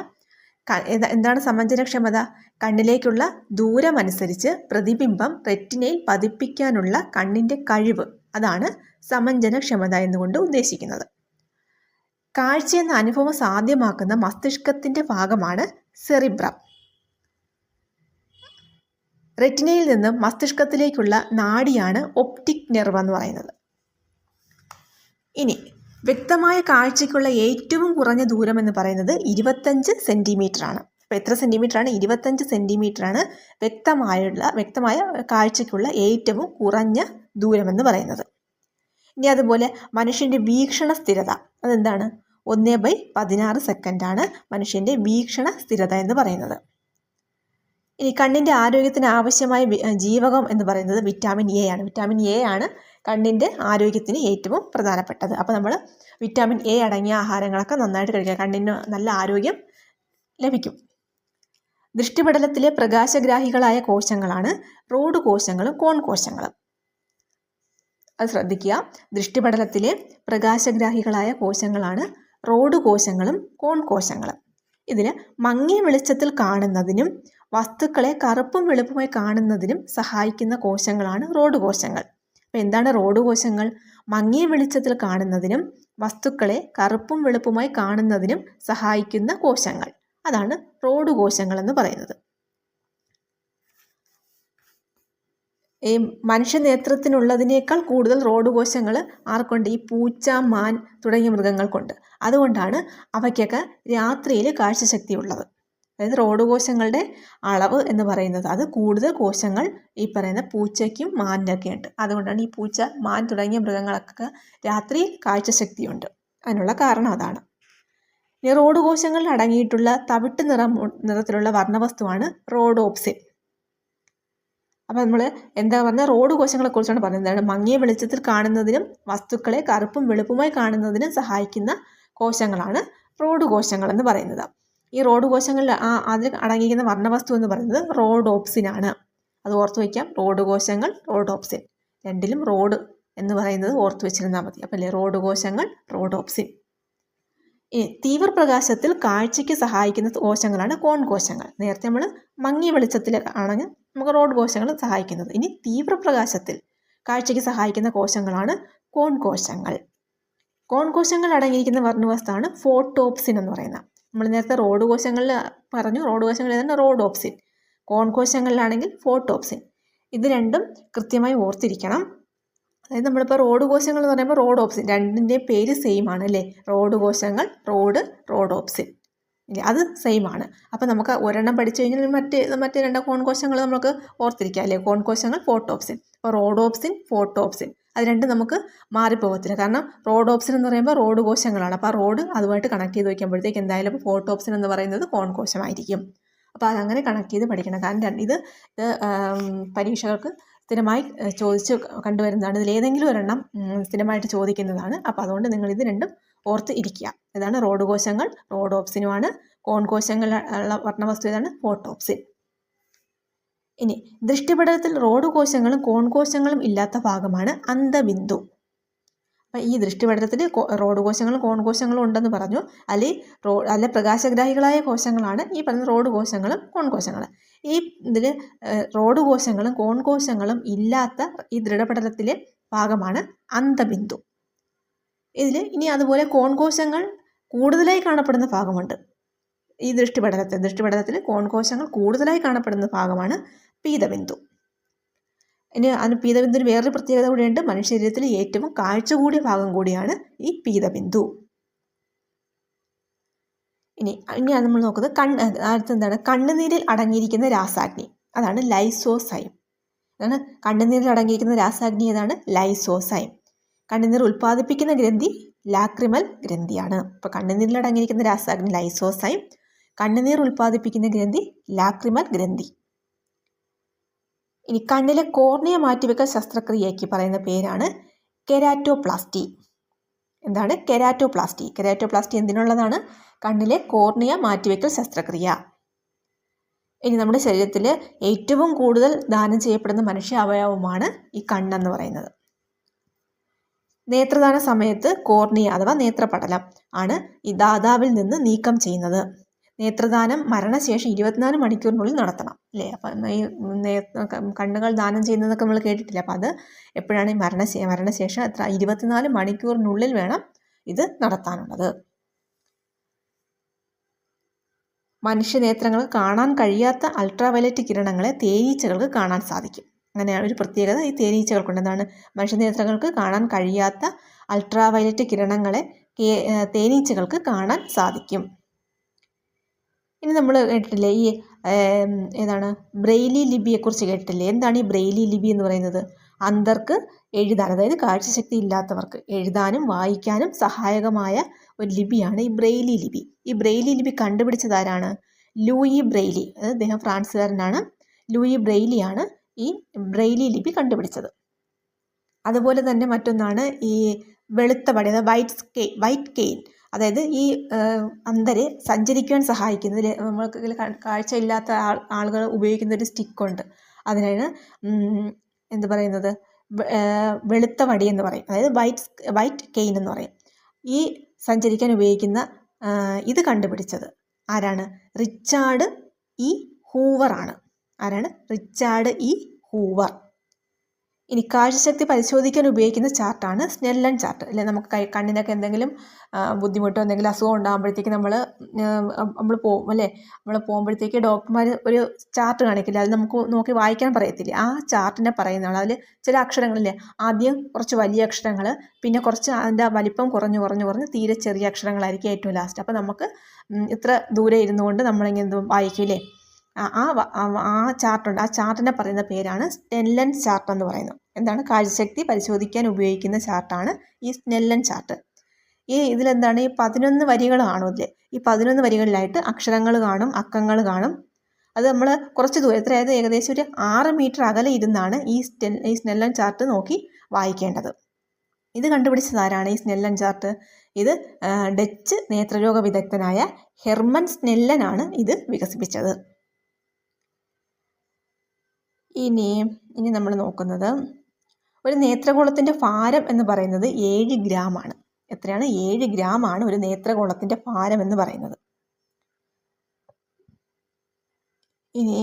എന്താണ് സമഞ്ജനക്ഷമത? കണ്ണിലേക്കുള്ള ദൂരമനുസരിച്ച് പ്രതിബിംബം റെറ്റിനയിൽ പതിപ്പിക്കാനുള്ള കണ്ണിൻ്റെ കഴിവ്, അതാണ് സമഞ്ജനക്ഷമത എന്നുകൊണ്ട് ഉദ്ദേശിക്കുന്നത്. കാഴ്ച എന്ന അനുഭവം സാധ്യമാക്കുന്ന മസ്തിഷ്കത്തിൻ്റെ ഭാഗമാണ് സെറിബ്രം. റെറ്റിനയിൽ നിന്നും മസ്തിഷ്കത്തിലേക്കുള്ള നാഡിയാണ് ഒപ്റ്റിക് നെർവ് എന്ന് പറയുന്നത്. ഇനി വ്യക്തമായ കാഴ്ചയ്ക്കുള്ള ഏറ്റവും കുറഞ്ഞ ദൂരം എന്ന് പറയുന്നത് 25 സെൻറ്റിമീറ്റർ ആണ്. അപ്പോൾ എത്ര സെൻറ്റിമീറ്റർ ആണ്? 25 സെൻറ്റിമീറ്റർ ആണ് വ്യക്തമായ കാഴ്ചയ്ക്കുള്ള ഏറ്റവും കുറഞ്ഞ ദൂരമെന്ന് പറയുന്നത്. ഇനി അതുപോലെ മനുഷ്യൻ്റെ വീക്ഷണ സ്ഥിരത അതെന്താണ്? 1/16 സെക്കൻഡാണ് മനുഷ്യൻ്റെ വീക്ഷണ സ്ഥിരത എന്ന് പറയുന്നത്. ഇനി കണ്ണിൻ്റെ ആരോഗ്യത്തിന് ആവശ്യമായ ജീവകം എന്ന് പറയുന്നത് വിറ്റാമിൻ എ ആണ്. വിറ്റാമിൻ എ ആണ് കണ്ണിൻ്റെ ആരോഗ്യത്തിന് ഏറ്റവും പ്രധാനപ്പെട്ടത്. അപ്പോൾ നമ്മൾ വിറ്റാമിൻ എ അടങ്ങിയ ആഹാരങ്ങളൊക്കെ നന്നായിട്ട് കഴിക്കുക, കണ്ണിന് നല്ല ആരോഗ്യം ലഭിക്കും. ദൃഷ്ടിപടലത്തിലെ പ്രകാശഗ്രാഹികളായ കോശങ്ങളാണ് റോഡ് കോശങ്ങളും കോൺ കോശങ്ങളും. അത് ശ്രദ്ധിക്കുക. ദൃഷ്ടിപടലത്തിലെ പ്രകാശഗ്രാഹികളായ കോശങ്ങളാണ് റോഡ് കോശങ്ങളും കോൺ കോശങ്ങളും. ഇതിൽ മങ്ങിയ വെളിച്ചത്തിൽ കാണുന്നതിനും വസ്തുക്കളെ കറുപ്പും വെളുപ്പുമായി കാണുന്നതിനും സഹായിക്കുന്ന കോശങ്ങളാണ് റോഡ് കോശങ്ങൾ. അപ്പോൾ എന്താണ് റോഡ് കോശങ്ങൾ? മങ്ങിയ വെളിച്ചത്തിൽ കാണുന്നതിനും വസ്തുക്കളെ കറുപ്പും വെളുപ്പുമായി കാണുന്നതിനും സഹായിക്കുന്ന കോശങ്ങൾ, അതാണ് റോഡ് കോശങ്ങൾ എന്ന് പറയുന്നത്. ഈ മനുഷ്യ നേത്രത്തിനുള്ളതിനേക്കാൾ കൂടുതൽ റോഡ് കോശങ്ങൾ ആർക്കുണ്ട്? ഈ പൂച്ച, മാൻ തുടങ്ങിയ മൃഗങ്ങൾക്കുണ്ട്. അതുകൊണ്ടാണ് അവയ്ക്കൊക്കെ രാത്രിയിൽ കാഴ്ചശക്തി ഉള്ളത്. അതായത് റോഡ് കോശങ്ങളുടെ അളവ് എന്ന് പറയുന്നത് അത് കൂടുതൽ കോശങ്ങൾ ഈ പറയുന്ന പൂച്ചയ്ക്കും മാനിനൊക്കെ ഉണ്ട്. അതുകൊണ്ടാണ് ഈ പൂച്ച, മാൻ തുടങ്ങിയ മൃഗങ്ങളൊക്കെ രാത്രിയിൽ കാഴ്ചശക്തിയുണ്ട്. അതിനുള്ള കാരണം അതാണ്. ഈ റോഡ് കോശങ്ങളിൽ അടങ്ങിയിട്ടുള്ള തവിട്ട് നിറത്തിലുള്ള വർണ്ണവസ്തുവാണ് റോഡോപ്സിൻ. അപ്പോൾ നമ്മൾ എന്താ പറഞ്ഞാൽ റോഡ് കോശങ്ങളെ കുറിച്ചാണ് പറയുന്നത്. എന്താണ്? മങ്ങിയ വെളിച്ചത്തിൽ കാണുന്നതിനും വസ്തുക്കളെ കറുപ്പും വെളുപ്പുമായി കാണുന്നതിനും സഹായിക്കുന്ന കോശങ്ങളാണ് റോഡ് കോശങ്ങൾ എന്ന് പറയുന്നത്. ഈ റോഡ് കോശങ്ങളിൽ അതിൽ അടങ്ങിയിരിക്കുന്ന വർണ്ണവസ്തു എന്ന് പറയുന്നത് റോഡോപ്സിൻ ആണ്. അത് ഓർത്ത് വയ്ക്കാം. റോഡ് കോശങ്ങൾ, റോഡോപ്സിൻ, രണ്ടിലും റോഡ് എന്ന് പറയുന്നത് ഓർത്ത് വെച്ചിരുന്നാൽ മതി. അപ്പോൾ അല്ലേ റോഡ് കോശങ്ങൾ, റോഡോപ്സിൻ. തീവ്രപ്രകാശത്തിൽ കാഴ്ചയ്ക്ക് സഹായിക്കുന്ന കോശങ്ങളാണ് കോൺ കോശങ്ങൾ. നേരത്തെ നമ്മൾ മങ്ങിയ വെളിച്ചത്തിൽ ആണെങ്കിൽ നമുക്ക് റോഡ് കോശങ്ങൾ സഹായിക്കുന്നത്. ഇനി തീവ്രപ്രകാശത്തിൽ കാഴ്ചയ്ക്ക് സഹായിക്കുന്ന കോശങ്ങളാണ് കോൺ കോശങ്ങൾ. കോൺ കോശങ്ങൾ അടങ്ങിയിരിക്കുന്ന വർണ്ണവസ്തുവാണ് ഫോട്ടോപ്സിൻ എന്ന് പറയുന്നത്. നമ്മൾ നേരത്തെ റോഡ് കോശങ്ങളിൽ പറഞ്ഞു, റോഡ് കോശങ്ങളിൽ ഏതാണ് റോഡോപ്സിൻ. കോൺ കോശങ്ങളിലാണെങ്കിൽ ഫോട്ടോപ്സിൻ. ഇത് രണ്ടും കൃത്യമായി ഓർത്തിരിക്കണം. അതായത് നമ്മളിപ്പോൾ റോഡ് കോശങ്ങൾ എന്ന് പറയുമ്പോൾ റോഡോപ്സിൻ, രണ്ടിൻ്റെയും പേര് സെയിം ആണ് അല്ലേ. റോഡ് കോശങ്ങൾ, റോഡോപ്സിൻ അത് സെയിം ആണ്. അപ്പോൾ നമുക്ക് ഒരെണ്ണം പഠിച്ചു കഴിഞ്ഞാൽ മറ്റേ രണ്ട് കോൺ കോശങ്ങൾ നമുക്ക് ഓർത്തിരിക്കാം അല്ലേ. കോൺ കോശങ്ങൾ ഫോട്ടോപ്സിൻ. അപ്പോൾ റോഡോപ്സിൻ, ഫോട്ടോപ്സിൻ അത് രണ്ടും നമുക്ക് മാറിപ്പോകത്തില്ല. കാരണം റോഡോപ്സിൻ എന്ന് പറയുമ്പോൾ റോഡ് കോശങ്ങളാണ്. അപ്പോൾ ആ റോഡ് അതുമായിട്ട് കണക്ട് ചെയ്ത് വയ്ക്കുമ്പോഴത്തേക്ക് എന്തായാലും ഫോട്ടോപ്സിൻ എന്ന് പറയുന്നത് കോൺ കോശമായിരിക്കും. അപ്പോൾ അതങ്ങനെ കണക്ട് ചെയ്ത് പഠിക്കണം. കാരണം ഇത് പരീക്ഷകൾക്ക് സ്ഥിരമായി ചോദിച്ച് കണ്ടുവരുന്നതാണ്. ഇതിലേതെങ്കിലും ഒരെണ്ണം സ്ഥിരമായിട്ട് ചോദിക്കുന്നതാണ്. അപ്പോൾ അതുകൊണ്ട് നിങ്ങൾ ഇത് രണ്ടും ഓർത്ത് ഇരിക്കുക. ഇതാണ് റോഡ് കോശങ്ങൾ, റോഡോപ്സിനുമാണ്. കോൺ കോശങ്ങളുള്ള വർണ്ണവസ്തു ഏതാണ്, ഫോട്ടോപ്സിൻ. ഇനി ദൃഷ്ടിപടലത്തിൽ റോഡ് കോശങ്ങളും കോൺ കോശങ്ങളും ഇല്ലാത്ത ഭാഗമാണ് അന്തബിന്ദു. അപ്പം ഈ ദൃഷ്ടിപടലത്തിൽ റോഡ് കോശങ്ങളും കോൺ കോശങ്ങളും ഉണ്ടെന്ന് പറഞ്ഞു. അല്ലെ പ്രകാശഗ്രാഹികളായ കോശങ്ങളാണ് ഈ പറഞ്ഞ റോഡ് കോശങ്ങളും കോൺ കോശങ്ങളും. ഈ ഇതിൽ റോഡ് കോശങ്ങളും കോൺ കോശങ്ങളും ഇല്ലാത്ത ഈ ദൃഢപടലത്തിലെ ഭാഗമാണ് അന്തബിന്ദു. ഇതിൽ ഇനി അതുപോലെ കോൺ കോശങ്ങൾ കൂടുതലായി കാണപ്പെടുന്ന ഭാഗമുണ്ട്. ഈ ദൃഷ്ടിപടലത്തിൽ കോൺ കോശങ്ങൾ കൂടുതലായി കാണപ്പെടുന്ന ഭാഗമാണ് പീതബിന്ദു. ഇനി അതിന് പീതബിന്ദുവിന് വേറൊരു പ്രത്യേകത കൂടിയുണ്ട്. മനുഷ്യശരീരത്തിൽ ഏറ്റവും കാഴ്ച കൂടിയ ഭാഗം കൂടിയാണ് ഈ പീതബിന്ദു. ഇനി നമ്മൾ നോക്കുന്നത് അടുത്തെന്താണ്, കണ്ണുനീരിൽ അടങ്ങിയിരിക്കുന്ന രാസാഗ്നി. അതാണ് ലൈസോസൈം. അതാണ് കണ്ണുനീരിൽ അടങ്ങിയിരിക്കുന്ന രാസാഗ്നി. ഏതാണ്, ലൈസോസൈം. കണ്ണുനീർ ഉൽപ്പാദിപ്പിക്കുന്ന ഗ്രന്ഥി ലാക്രിമൽ ഗ്രന്ഥിയാണ്. അപ്പോൾ കണ്ണുനീരിൽ അടങ്ങിയിരിക്കുന്ന രാസാഗ്നി ലൈസോസൈം, കണ്ണുനീർ ഉൽപ്പാദിപ്പിക്കുന്ന ഗ്രന്ഥി ലാക്രിമൽ ഗ്രന്ഥി. ഇനി കണ്ണിലെ കോർണിയ മാറ്റിവെക്കൽ ശസ്ത്രക്രിയയ്ക്ക് പറയുന്ന പേരാണ് കെരാറ്റോപ്ലാസ്റ്റി. എന്താണ് കെരാറ്റോപ്ലാസ്റ്റി? കെരാറ്റോപ്ലാസ്റ്റി എന്തിനുള്ളതാണ്? കണ്ണിലെ കോർണിയ മാറ്റിവെക്കൽ ശസ്ത്രക്രിയ. ഇനി നമ്മുടെ ശരീരത്തിൽ ഏറ്റവും കൂടുതൽ ദാനം ചെയ്യപ്പെടുന്ന മനുഷ്യ അവയവമാണ് ഈ കണ്ണെന്ന് പറയുന്നത്. നേത്രദാന സമയത്ത് കോർണിയ അഥവാ നേത്രപടലം ആണ് ഈ ദാതാവിൽ നിന്ന് നീക്കം ചെയ്യുന്നത്. നേത്രദാനം മരണശേഷം 24 മണിക്കൂറിനുള്ളിൽ നടത്തണം അല്ലേ. അപ്പം ഈ കണ്ണുകൾ ദാനം ചെയ്യുന്നതൊക്കെ നമ്മൾ കേട്ടിട്ടില്ല. അപ്പം അത് എപ്പോഴാണ് മരണശേഷം 24 മണിക്കൂറിനുള്ളിൽ വേണം ഇത് നടത്താനുള്ളത്. മനുഷ്യനേത്രങ്ങൾ കാണാൻ കഴിയാത്ത അൾട്രാവയലറ്റ് കിരണങ്ങളെ തേനീച്ചകൾക്ക് കാണാൻ സാധിക്കും. അങ്ങനെയാണ് ഒരു പ്രത്യേകത ഈ തേനീച്ചകൾക്കുണ്ട്. എന്താണ്, മനുഷ്യനേത്രങ്ങൾക്ക് കാണാൻ കഴിയാത്ത അൾട്രാവയലറ്റ് കിരണങ്ങളെ തേനീച്ചകൾക്ക് കാണാൻ സാധിക്കും. ഇനി നമ്മൾ കേട്ടിട്ടില്ലേ ഈ ഏതാണ് ബ്രെയിലി ലിപിയെക്കുറിച്ച് കേട്ടിട്ടില്ലേ? എന്താണ് ഈ ബ്രെയിലി ലിപി എന്ന് പറയുന്നത്? അന്ധർക്ക് എഴുതാൻ, അതായത് കാഴ്ചശക്തി ഇല്ലാത്തവർക്ക് എഴുതാനും വായിക്കാനും സഹായകമായ ഒരു ലിപിയാണ് ഈ ബ്രെയിലി ലിപി. ഈ ബ്രെയിലി ലിപി കണ്ടുപിടിച്ചത് ആരാണ്? Louis Braille. അദ്ദേഹം ഫ്രാൻസുകാരനാണ്. ലൂയി ബ്രെയിലിയാണ് ഈ ബ്രെയിലി ലിപി കണ്ടുപിടിച്ചത്. അതുപോലെ തന്നെ മറ്റൊന്നാണ് ഈ വെളുത്ത പടി, അതായത് വൈറ്റ് കെയിൻ. അതായത് ഈ അന്ധരെ സഞ്ചരിക്കുവാൻ സഹായിക്കുന്നത്, നമ്മൾക്ക് കാഴ്ചയില്ലാത്ത ആളുകൾ ഉപയോഗിക്കുന്ന ഒരു സ്റ്റിക്കുണ്ട്. അതിനാണ് എന്ത് പറയുന്നത്, വെളുത്ത വടി എന്ന് പറയും. അതായത് വൈറ്റ് കെയിൻ എന്ന് പറയും. ഈ സഞ്ചരിക്കാൻ ഉപയോഗിക്കുന്ന ഇത് കണ്ടുപിടിച്ചത് ആരാണ്? റിച്ചാർഡ് ഇ ഹൂവർ ആണ്. ആരാണ്? Richard E Hoover. ഇനി കാഴ്ചശക്തി പരിശോധിക്കാൻ ഉപയോഗിക്കുന്ന ചാർട്ടാണ് സ്നെല്ലൻ ചാർട്ട് അല്ലെ. നമുക്ക് കണ്ണിനൊക്കെ എന്തെങ്കിലും ബുദ്ധിമുട്ടോ എന്തെങ്കിലും അസുഖം ഉണ്ടാകുമ്പോഴത്തേക്ക് നമ്മൾ പോകും അല്ലേ. നമ്മൾ പോകുമ്പോഴത്തേക്ക് ഡോക്ടർമാർ ഒരു ചാർട്ട് കാണിക്കില്ല, അത് നമുക്ക് നോക്കി വായിക്കാൻ പറയത്തില്ലേ. ആ ചാർട്ടിനെ പറയുന്നതാണ്. അതിൽ ചില അക്ഷരങ്ങളില്ലേ, ആദ്യം കുറച്ച് വലിയ അക്ഷരങ്ങൾ, പിന്നെ കുറച്ച് അതിൻ്റെ വലിപ്പം കുറഞ്ഞ് തീരെ ചെറിയ അക്ഷരങ്ങളായിരിക്കും ഏറ്റവും ലാസ്റ്റ്. അപ്പോൾ നമുക്ക് ഇത്ര ദൂരെ ഇരുന്നു കൊണ്ട് നമ്മളിങ്ങനെ വായിക്കില്ലേ. ആ ചാർട്ടുണ്ട്. ആ ചാർട്ടിനെ പറയുന്ന പേരാണ് സ്നെല്ലൻ ചാർട്ട് എന്ന് പറയുന്നത്. എന്താണ്, കാഴ്ചശക്തി പരിശോധിക്കാൻ ഉപയോഗിക്കുന്ന ചാർട്ടാണ് ഈ സ്നെല്ലൻ ചാർട്ട്. ഇതിലെന്താണ്, ഈ 11 വരികൾ കാണുമല്ലേ. ഈ 11 വരികളിലായിട്ട് അക്ഷരങ്ങൾ കാണും, അക്കങ്ങൾ കാണും. അത് നമ്മൾ കുറച്ച് ദൂരം, അതായത് ഏകദേശം ഒരു 6 മീറ്റർ അകലെ ഇരുന്നാണ് ഈ സ്നെല്ലൻ ചാർട്ട് നോക്കി വായിക്കേണ്ടത്. ഇത് കണ്ടുപിടിച്ചത് ആരാണ്? ഈ സ്നെല്ലൻ ചാർട്ട് ഇത് ഡച്ച് നേത്രരോഗ വിദഗ്ധനായ ഹെർമൻ സ്നെല്ലനാണ് ഇത് വികസിപ്പിച്ചത്. ഇനി നമ്മൾ നോക്കുന്നത് ഒരു നേത്രഗോളത്തിൻ്റെ ഭാരം എന്ന് പറയുന്നത് 7 ഗ്രാമാണ്. എത്രയാണ്? 7 ഗ്രാമാണ് ഒരു നേത്രഗോളത്തിൻ്റെ ഭാരം എന്ന് പറയുന്നത്. ഇനി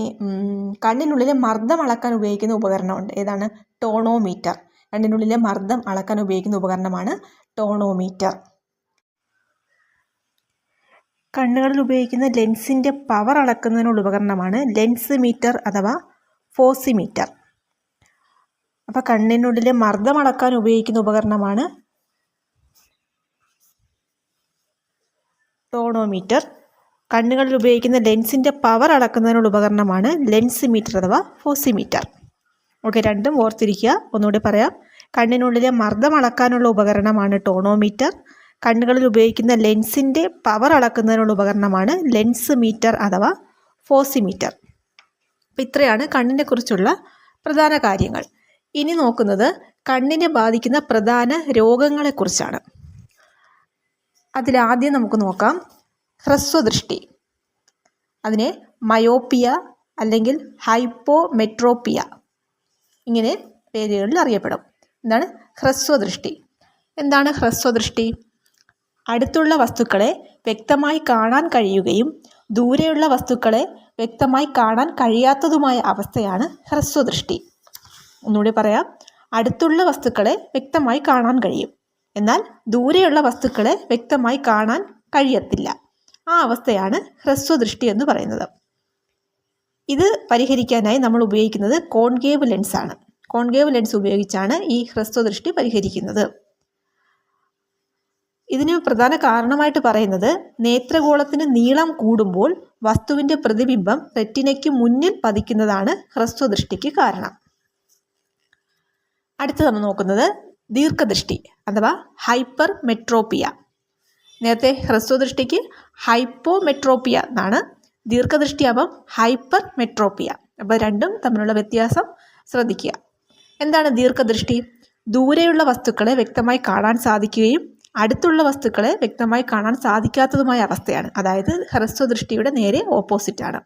കണ്ണിനുള്ളിലെ മർദ്ദം അളക്കാൻ ഉപയോഗിക്കുന്ന ഉപകരണമുണ്ട്. ഏതാണ്? ടോണോമീറ്റർ. കണ്ണിനുള്ളിലെ മർദ്ദം അളക്കാൻ ഉപയോഗിക്കുന്ന ഉപകരണമാണ് ടോണോമീറ്റർ. കണ്ണുകളിൽ ഉപയോഗിക്കുന്ന ലെൻസിൻ്റെ പവർ അളക്കുന്നതിനുള്ള ഉപകരണമാണ് ലെൻസ് മീറ്റർ അഥവാ ഫോസിമീറ്റർ. അപ്പോൾ കണ്ണിനുള്ളിലെ മർദ്ദം അളക്കാൻ ഉപയോഗിക്കുന്ന ഉപകരണമാണ് ടോണോമീറ്റർ. കണ്ണുകളിൽ ഉപയോഗിക്കുന്ന ലെൻസിൻ്റെ പവർ അളക്കുന്നതിനുള്ള ഉപകരണമാണ് ലെൻസ് മീറ്റർ അഥവാ ഫോസിമീറ്റർ. ഓക്കെ, രണ്ടും ഓർത്തിരിക്കുക. ഒന്നുകൂടി പറയാം. കണ്ണിനുള്ളിലെ മർദ്ദം അളക്കാനുള്ള ഉപകരണമാണ് ടോണോമീറ്റർ. കണ്ണുകളിൽ ഉപയോഗിക്കുന്ന ലെൻസിൻ്റെ പവർ അളക്കുന്നതിനുള്ള ഉപകരണമാണ് ലെൻസ് മീറ്റർ അഥവാ ഫോസിമീറ്റർ. അപ്പോൾ ഇത്രയാണ് കണ്ണിനെ കുറിച്ചുള്ള പ്രധാന കാര്യങ്ങൾ. ഇനി നോക്കുന്നത് കണ്ണിനെ ബാധിക്കുന്ന പ്രധാന രോഗങ്ങളെക്കുറിച്ചാണ്. അതിലാദ്യം നമുക്ക് നോക്കാം ഹ്രസ്വദൃഷ്ടി. അതിനെ മയോപ്പിയ അല്ലെങ്കിൽ ഹൈപ്പോമെട്രോപ്പിയ ഇങ്ങനെ പേരുകളിൽ അറിയപ്പെടും. എന്താണ് ഹ്രസ്വദൃഷ്ടി? എന്താണ് ഹ്രസ്വദൃഷ്ടി? അടുത്തുള്ള വസ്തുക്കളെ വ്യക്തമായി കാണാൻ കഴിയുകയും ദൂരെയുള്ള വസ്തുക്കളെ വ്യക്തമായി കാണാൻ കഴിയാത്തതുമായ അവസ്ഥയാണ് ഹ്രസ്വദൃഷ്ടി. ഒന്നുകൂടി പറയാം. അടുത്തുള്ള വസ്തുക്കളെ വ്യക്തമായി കാണാൻ കഴിയും, എന്നാൽ ദൂരെയുള്ള വസ്തുക്കളെ വ്യക്തമായി കാണാൻ കഴിയത്തില്ല. ആ അവസ്ഥയാണ് ഹ്രസ്വദൃഷ്ടി എന്ന് പറയുന്നത്. ഇത് പരിഹരിക്കാനായി നമ്മൾ ഉപയോഗിക്കുന്നത് കോൺകേവ് ലെൻസാണ്. കോൺകേവ് ലെൻസ് ഉപയോഗിച്ചാണ് ഈ ഹ്രസ്വദൃഷ്ടി പരിഹരിക്കുന്നത്. ഇതിന് പ്രധാന കാരണമായിട്ട് പറയുന്നത് നേത്രഗോളത്തിന് നീളം കൂടുമ്പോൾ വസ്തുവിൻ്റെ പ്രതിബിംബം റെറ്റിനയ്ക്ക് മുന്നിൽ പതിക്കുന്നതാണ് ഹ്രസ്വദൃഷ്ടിക്ക് കാരണം. അടുത്ത് നമ്മൾ നോക്കുന്നത് ദീർഘദൃഷ്ടി അഥവാ ഹൈപ്പർ മെട്രോപ്പിയ. നേരത്തെ ഹ്രസ്വദൃഷ്ടിക്ക് ഹൈപ്പോമെട്രോപ്പിയ എന്നാണ്, ദീർഘദൃഷ്ടിയാകുമ്പം ഹൈപ്പർ മെട്രോപ്പിയ. അപ്പോൾ രണ്ടും തമ്മിലുള്ള വ്യത്യാസം ശ്രദ്ധിക്കുക. എന്താണ് ദീർഘദൃഷ്ടി? ദൂരെയുള്ള വസ്തുക്കളെ വ്യക്തമായി കാണാൻ സാധിക്കുകയും അടുത്തുള്ള വസ്തുക്കളെ വ്യക്തമായി കാണാൻ സാധിക്കാത്തതുമായ അവസ്ഥയാണ്. അതായത് ഹ്രസ്വദൃഷ്ടിയുടെ നേരെ ഓപ്പോസിറ്റാണ്.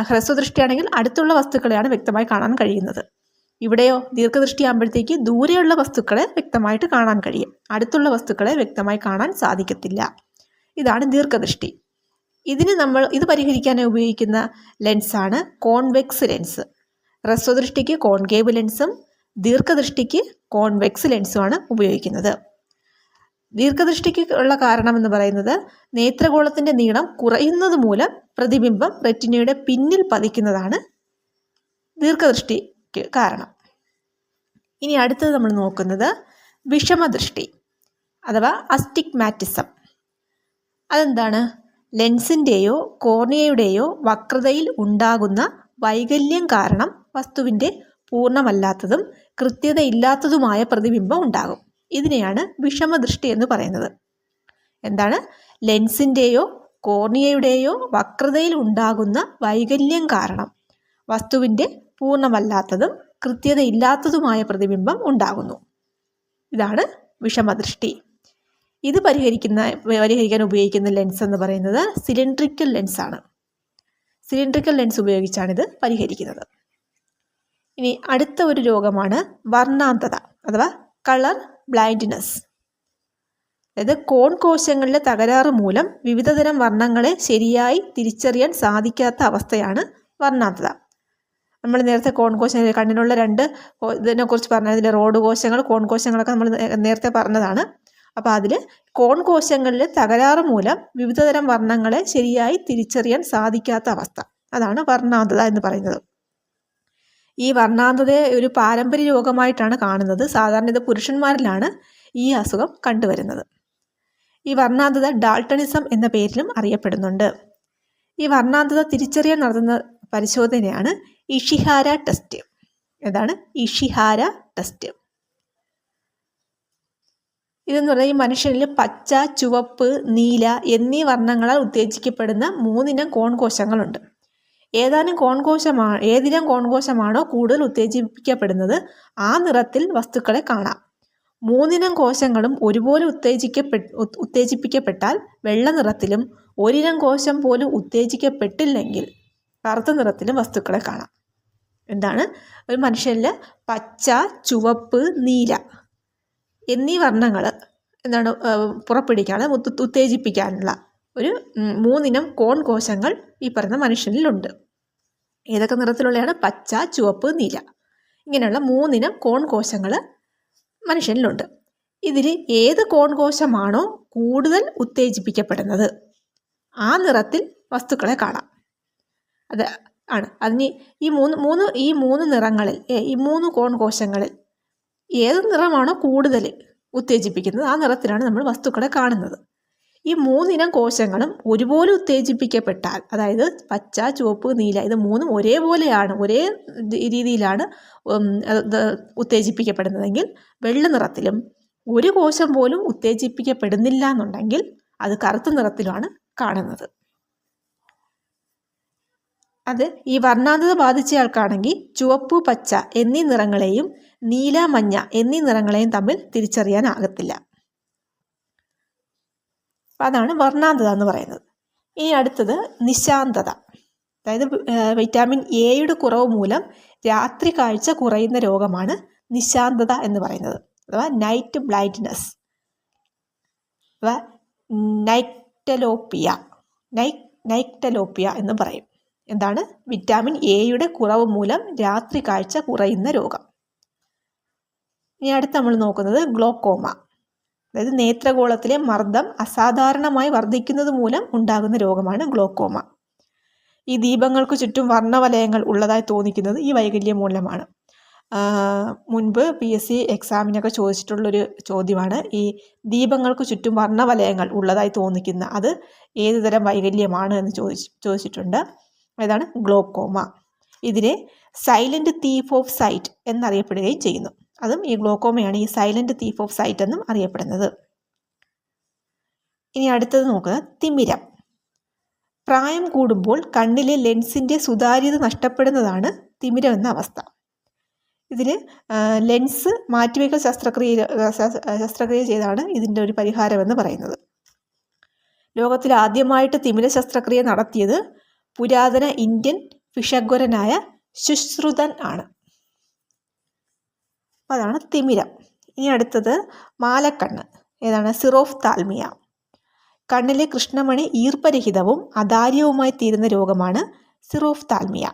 ഹ്രസ്വദൃഷ്ടിയാണെങ്കിൽ അടുത്തുള്ള വസ്തുക്കളെയാണ് വ്യക്തമായി കാണാൻ കഴിയുന്നത്. ഇവിടെയോ ദീർഘദൃഷ്ടി ആകുമ്പോഴത്തേക്ക് ദൂരെയുള്ള വസ്തുക്കളെ വ്യക്തമായിട്ട് കാണാൻ കഴിയും, അടുത്തുള്ള വസ്തുക്കളെ വ്യക്തമായി കാണാൻ സാധിക്കത്തില്ല. ഇതാണ് ദീർഘദൃഷ്ടി. ഇത് പരിഹരിക്കാൻ ഉപയോഗിക്കുന്ന ലെൻസാണ് കോൺവെക്സ് ലെൻസ്. ഹ്രസ്വദൃഷ്ടിക്ക് കോൺകേവ് ലെൻസും ദീർഘദൃഷ്ടിക്ക് കോൺവെക്സ് ലെൻസുമാണ് ഉപയോഗിക്കുന്നത്. ദീർഘദൃഷ്ടിക്ക് ഉള്ള കാരണം എന്ന് പറയുന്നത് നേത്രഗോളത്തിൻ്റെ നീളം കുറയുന്നത് മൂലം പ്രതിബിംബം റെറ്റിനയുടെ പിന്നിൽ പതിക്കുന്നതാണ് ദീർഘദൃഷ്ടിക്ക് കാരണം. ഇനി അടുത്തത് നമ്മൾ നോക്കുന്നത് വിഷമദൃഷ്ടി അഥവാ അസ്റ്റിഗ്മാറ്റിസം. അതെന്താണ്? ലെൻസിൻ്റെയോ കോർണിയയുടെയോ വക്രതയിൽ ഉണ്ടാകുന്ന വൈകല്യം കാരണം വസ്തുവിൻ്റെ പൂർണ്ണമല്ലാത്തതും കൃത്യതയില്ലാത്തതുമായ പ്രതിബിംബം ഉണ്ടാകും. ഇതിനെയാണ് വിഷമദൃഷ്ടി എന്ന് പറയുന്നത്. എന്താണ്? ലെൻസിൻ്റെയോ കോർണിയയുടെയോ വക്രതയിൽ ഉണ്ടാകുന്ന വൈകല്യം കാരണം വസ്തുവിൻ്റെ പൂർണ്ണമല്ലാത്തതും കൃത്യതയില്ലാത്തതുമായ പ്രതിബിംബം ഉണ്ടാകുന്നു. ഇതാണ് വിഷമദൃഷ്ടി. ഇത് പരിഹരിക്കാൻ ഉപയോഗിക്കുന്ന ലെൻസ് എന്ന് പറയുന്നത് സിലിണ്ട്രിക്കൽ ലെൻസാണ്. സിലിണ്ട്രിക്കൽ ലെൻസ് ഉപയോഗിച്ചാണിത് പരിഹരിക്കുന്നത്. ഇനി അടുത്ത ഒരു രോഗമാണ് വർണ്ണാന്ധത അഥവാ കളർ ബ്ലൈൻഡ്നെസ്. അതായത് കോൺ കോശങ്ങളിലെ തകരാറ് മൂലം വിവിധതരം വർണ്ണങ്ങളെ ശരിയായി തിരിച്ചറിയാൻ സാധിക്കാത്ത അവസ്ഥയാണ് വർണ്ണാന്ധത. നമ്മൾ നേരത്തെ കോൺ കോശങ്ങൾ, കണ്ണിനുള്ള ഇതിനെക്കുറിച്ച് പറഞ്ഞതിൽ റോഡ് കോശങ്ങൾ, കോൺ കോശങ്ങളൊക്കെ നമ്മൾ നേരത്തെ പറഞ്ഞതാണ്. അപ്പോൾ അതിൽ കോൺ കോശങ്ങളിലെ തകരാറ് മൂലം വിവിധതരം വർണ്ണങ്ങളെ ശരിയായി തിരിച്ചറിയാൻ സാധിക്കാത്ത അവസ്ഥ, അതാണ് വർണ്ണാന്ധത എന്ന് പറയുന്നത്. ഈ വർണ്ണാന്ധതയെ ഒരു പാരമ്പര്യ രോഗമായിട്ടാണ് കാണുന്നത്. സാധാരണ ഇത് പുരുഷന്മാരിലാണ് ഈ അസുഖം കണ്ടുവരുന്നത്. ഈ വർണ്ണാന്ധത ഡാൾട്ടണിസം എന്ന പേരിലും അറിയപ്പെടുന്നുണ്ട്. ഈ വർണ്ണാന്ധത തിരിച്ചറിയാൻ നടത്തുന്ന പരിശോധനയാണ് ഇഷിഹാര ടെസ്റ്റ്. ഏതാണ് ഇഷിഹാര ടെസ്റ്റ്? ഇതെന്ന് പറഞ്ഞാൽ ഈ മനുഷ്യനിൽ പച്ച, ചുവപ്പ്, നീല എന്നീ വർണ്ണങ്ങളാൽ ഉത്തേജിക്കപ്പെടുന്ന 3 ഇനം കോൺ കോശങ്ങളുണ്ട്. ഏതിനം കോൺ കോശമാണോ കൂടുതൽ ഉത്തേജിപ്പിക്കപ്പെടുന്നത് ആ നിറത്തിൽ വസ്തുക്കളെ കാണാം. 3 ഇനം കോശങ്ങളും ഒരുപോലെ ഉത്തേജിപ്പിക്കപ്പെട്ടാൽ വെള്ള നിറത്തിലും 1 ഇനം കോശം പോലും ഉത്തേജിക്കപ്പെട്ടില്ലെങ്കിൽ കറുത്ത നിറത്തിലും വസ്തുക്കളെ കാണാം. എന്താണ്? ഒരു മനുഷ്യനിൽ പച്ച, ചുവപ്പ്, നീല എന്നീ വർണ്ണങ്ങൾ എന്താണ് പുറപ്പെടുവിക്കാനുള്ള ഉത്തേജിപ്പിക്കാനുള്ള ഒരു 3 ഇനം കോൺ കോശങ്ങൾ ഈ പറയുന്ന മനുഷ്യനിലുണ്ട്. ഏതൊക്കെ നിറത്തിലുള്ളതാണ്? പച്ച, ചുവപ്പ്, നീല. ഇങ്ങനെയുള്ള 3 ഇനം കോൺ കോശങ്ങൾ മനുഷ്യനിലുണ്ട്. ഇതിൽ ഏത് കോൺ കോശമാണോ കൂടുതൽ ഉത്തേജിപ്പിക്കപ്പെടുന്നത് ആ നിറത്തിൽ വസ്തുക്കളെ കാണാം. അത് ആണ് അതിന് ഈ മൂന്ന് നിറങ്ങളിൽ ഈ 3 കോൺ കോശങ്ങളിൽ ഏത് നിറമാണോ കൂടുതൽ ഉത്തേജിപ്പിക്കുന്നത് ആ നിറത്തിലാണ് നമ്മൾ വസ്തുക്കളെ കാണുന്നത്. ഈ 3 ഇനം കോശങ്ങളും ഒരുപോലെ ഉത്തേജിപ്പിക്കപ്പെട്ടാൽ, അതായത് പച്ച, ചുവപ്പ്, നീല, ഇത് 3ഉം ഒരേപോലെയാണ്, ഒരേ രീതിയിലാണ് ഉത്തേജിപ്പിക്കപ്പെടുന്നതെങ്കിൽ വെള്ള നിറത്തിലും ഒരു കോശം പോലും ഉത്തേജിപ്പിക്കപ്പെടുന്നില്ല എന്നുണ്ടെങ്കിൽ അത് കറുത്ത നിറത്തിലാണ് കാണുന്നത്. അത് ഈ വർണ്ണാന്തത ബാധിച്ചയാൾക്കാണെങ്കിൽ ചുവപ്പ്, പച്ച എന്നീ നിറങ്ങളെയും നീല, മഞ്ഞ എന്നീ നിറങ്ങളെയും തമ്മിൽ തിരിച്ചറിയാനാകത്തില്ല. അപ്പം അതാണ് വർണ്ണാന്തത എന്ന് പറയുന്നത്. ഇനി അടുത്തത് നിശാന്തത. അതായത് വിറ്റാമിൻ എയുടെ കുറവ് മൂലം രാത്രി കാഴ്ച കുറയുന്ന രോഗമാണ് നിശാന്തത എന്ന് പറയുന്നത്, അഥവാ നൈറ്റ് ബ്ലൈൻഡ്നെസ് അഥവാ നൈക്ടലോപ്പിയ എന്ന് പറയും. എന്താണ്? വിറ്റാമിൻ എയുടെ കുറവ് മൂലം രാത്രി കാഴ്ച കുറയുന്ന രോഗം. ഇനി അടുത്ത് നമ്മൾ നോക്കുന്നത് ഗ്ലോക്കോമ. അതായത് നേത്രഗോളത്തിലെ മർദ്ദം അസാധാരണമായി വർദ്ധിക്കുന്നത് മൂലം ഉണ്ടാകുന്ന രോഗമാണ് ഗ്ലോക്കോമ. ഈ ദീപങ്ങൾക്ക് ചുറ്റും വർണ്ണവലയങ്ങൾ ഉള്ളതായി തോന്നിക്കുന്നത് ഈ വൈകല്യം മൂലമാണ്. മുൻപ് PSC എക്സാമിനൊക്കെ ചോദിച്ചിട്ടുള്ളൊരു ചോദ്യമാണ് ഈ ദീപങ്ങൾക്ക് ചുറ്റും വർണ്ണവലയങ്ങൾ ഉള്ളതായി തോന്നിക്കുന്ന അത് ഏത് തരം വൈകല്യമാണ് എന്ന് ചോദിച്ചിട്ടുണ്ട്. അതാണ് ഗ്ലോക്കോമ. ഇതിനെ സൈലന്റ് തീഫ് ഓഫ് സൈറ്റ് എന്നറിയപ്പെടുകയും ചെയ്യുന്നു. അതും ഈ ഗ്ലോക്കോമയാണ് ഈ സൈലന്റ് തീഫ് ഓഫ് സൈറ്റ് എന്നും അറിയപ്പെടുന്നത്. ഇനി അടുത്തത് നോക്കുക, തിമിരം. പ്രായം കൂടുമ്പോൾ കണ്ണിലെ ലെൻസിൻ്റെ സുതാര്യത നഷ്ടപ്പെടുന്നതാണ് തിമിരം എന്ന അവസ്ഥ. ഇതിന് ലെൻസ് മാറ്റിവയ്ക്കൽ ശസ്ത്രക്രിയ ചെയ്താണ് ഇതിൻ്റെ ഒരു പരിഹാരമെന്ന് പറയുന്നത്. ലോകത്തിൽ ആദ്യമായിട്ട് തിമിര ശസ്ത്രക്രിയ നടത്തിയത് പുരാതന ഇന്ത്യൻ ഭിഷഗ്വരനായ ശുശ്രുതൻ ആണ്. അപ്പോൾ അതാണ് തിമിരം. ഇനി അടുത്തത് മാലക്കണ്ണ്. ഏതാണ്? സിറോഫ്താൽമിയ. കണ്ണിലെ കൃഷ്ണമണി ഈർപ്പരഹിതവും അദാര്യവുമായി തീരുന്ന രോഗമാണ് സിറോഫ്താൽമിയ.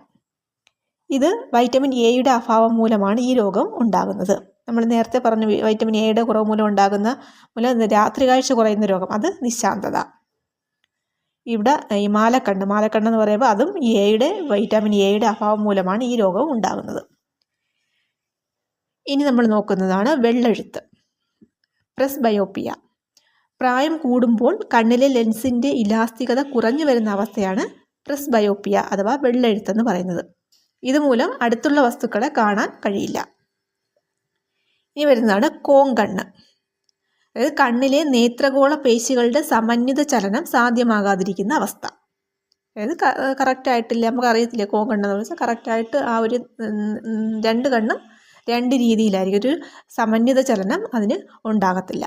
ഇത് വൈറ്റമിൻ എയുടെ അഭാവം മൂലമാണ് ഈ രോഗം ഉണ്ടാകുന്നത്. നമ്മൾ നേരത്തെ പറഞ്ഞു വൈറ്റമിൻ എയുടെ കുറവ് മൂലം രാത്രി കാഴ്ച കുറയുന്ന രോഗം, അത് നിശാന്തത. ഇവിടെ ഈ മാലക്കണ്ണ് എന്ന് പറയുമ്പോൾ അതും വൈറ്റമിൻ എയുടെ അഭാവം മൂലമാണ് ഈ രോഗം ഉണ്ടാകുന്നത്. ഇനി നമ്മൾ നോക്കുന്നതാണ് വെള്ളെഴുത്ത്, പ്രസ്ബയോപ്പിയ. പ്രായം കൂടുമ്പോൾ കണ്ണിലെ ലെൻസിൻ്റെ ഇലാസ്തികത കുറഞ്ഞു വരുന്ന അവസ്ഥയാണ് പ്രസ്ബയോപ്പിയ അഥവാ വെള്ളെഴുത്തെന്ന് പറയുന്നത്. ഇതുമൂലം അടുത്തുള്ള വസ്തുക്കളെ കാണാൻ കഴിയില്ല. ഇനി വരുന്നതാണ് കോങ്കണ്ണ്. അതായത് കണ്ണിലെ നേത്രഗോള പേശികളുടെ സമന്വിത ചലനം സാധ്യമാകാതിരിക്കുന്ന അവസ്ഥ. അതായത് കറക്റ്റായിട്ടില്ല, നമുക്കറിയത്തില്ല കോങ്കണ്ണെന്ന് വെച്ചാൽ കറക്റ്റായിട്ട് ആ ഒരു 2 കണ്ണും 2 രീതിയിലായിരിക്കും, ഒരു സമന്വിത ചലനം അതിന് ഉണ്ടാകത്തില്ല.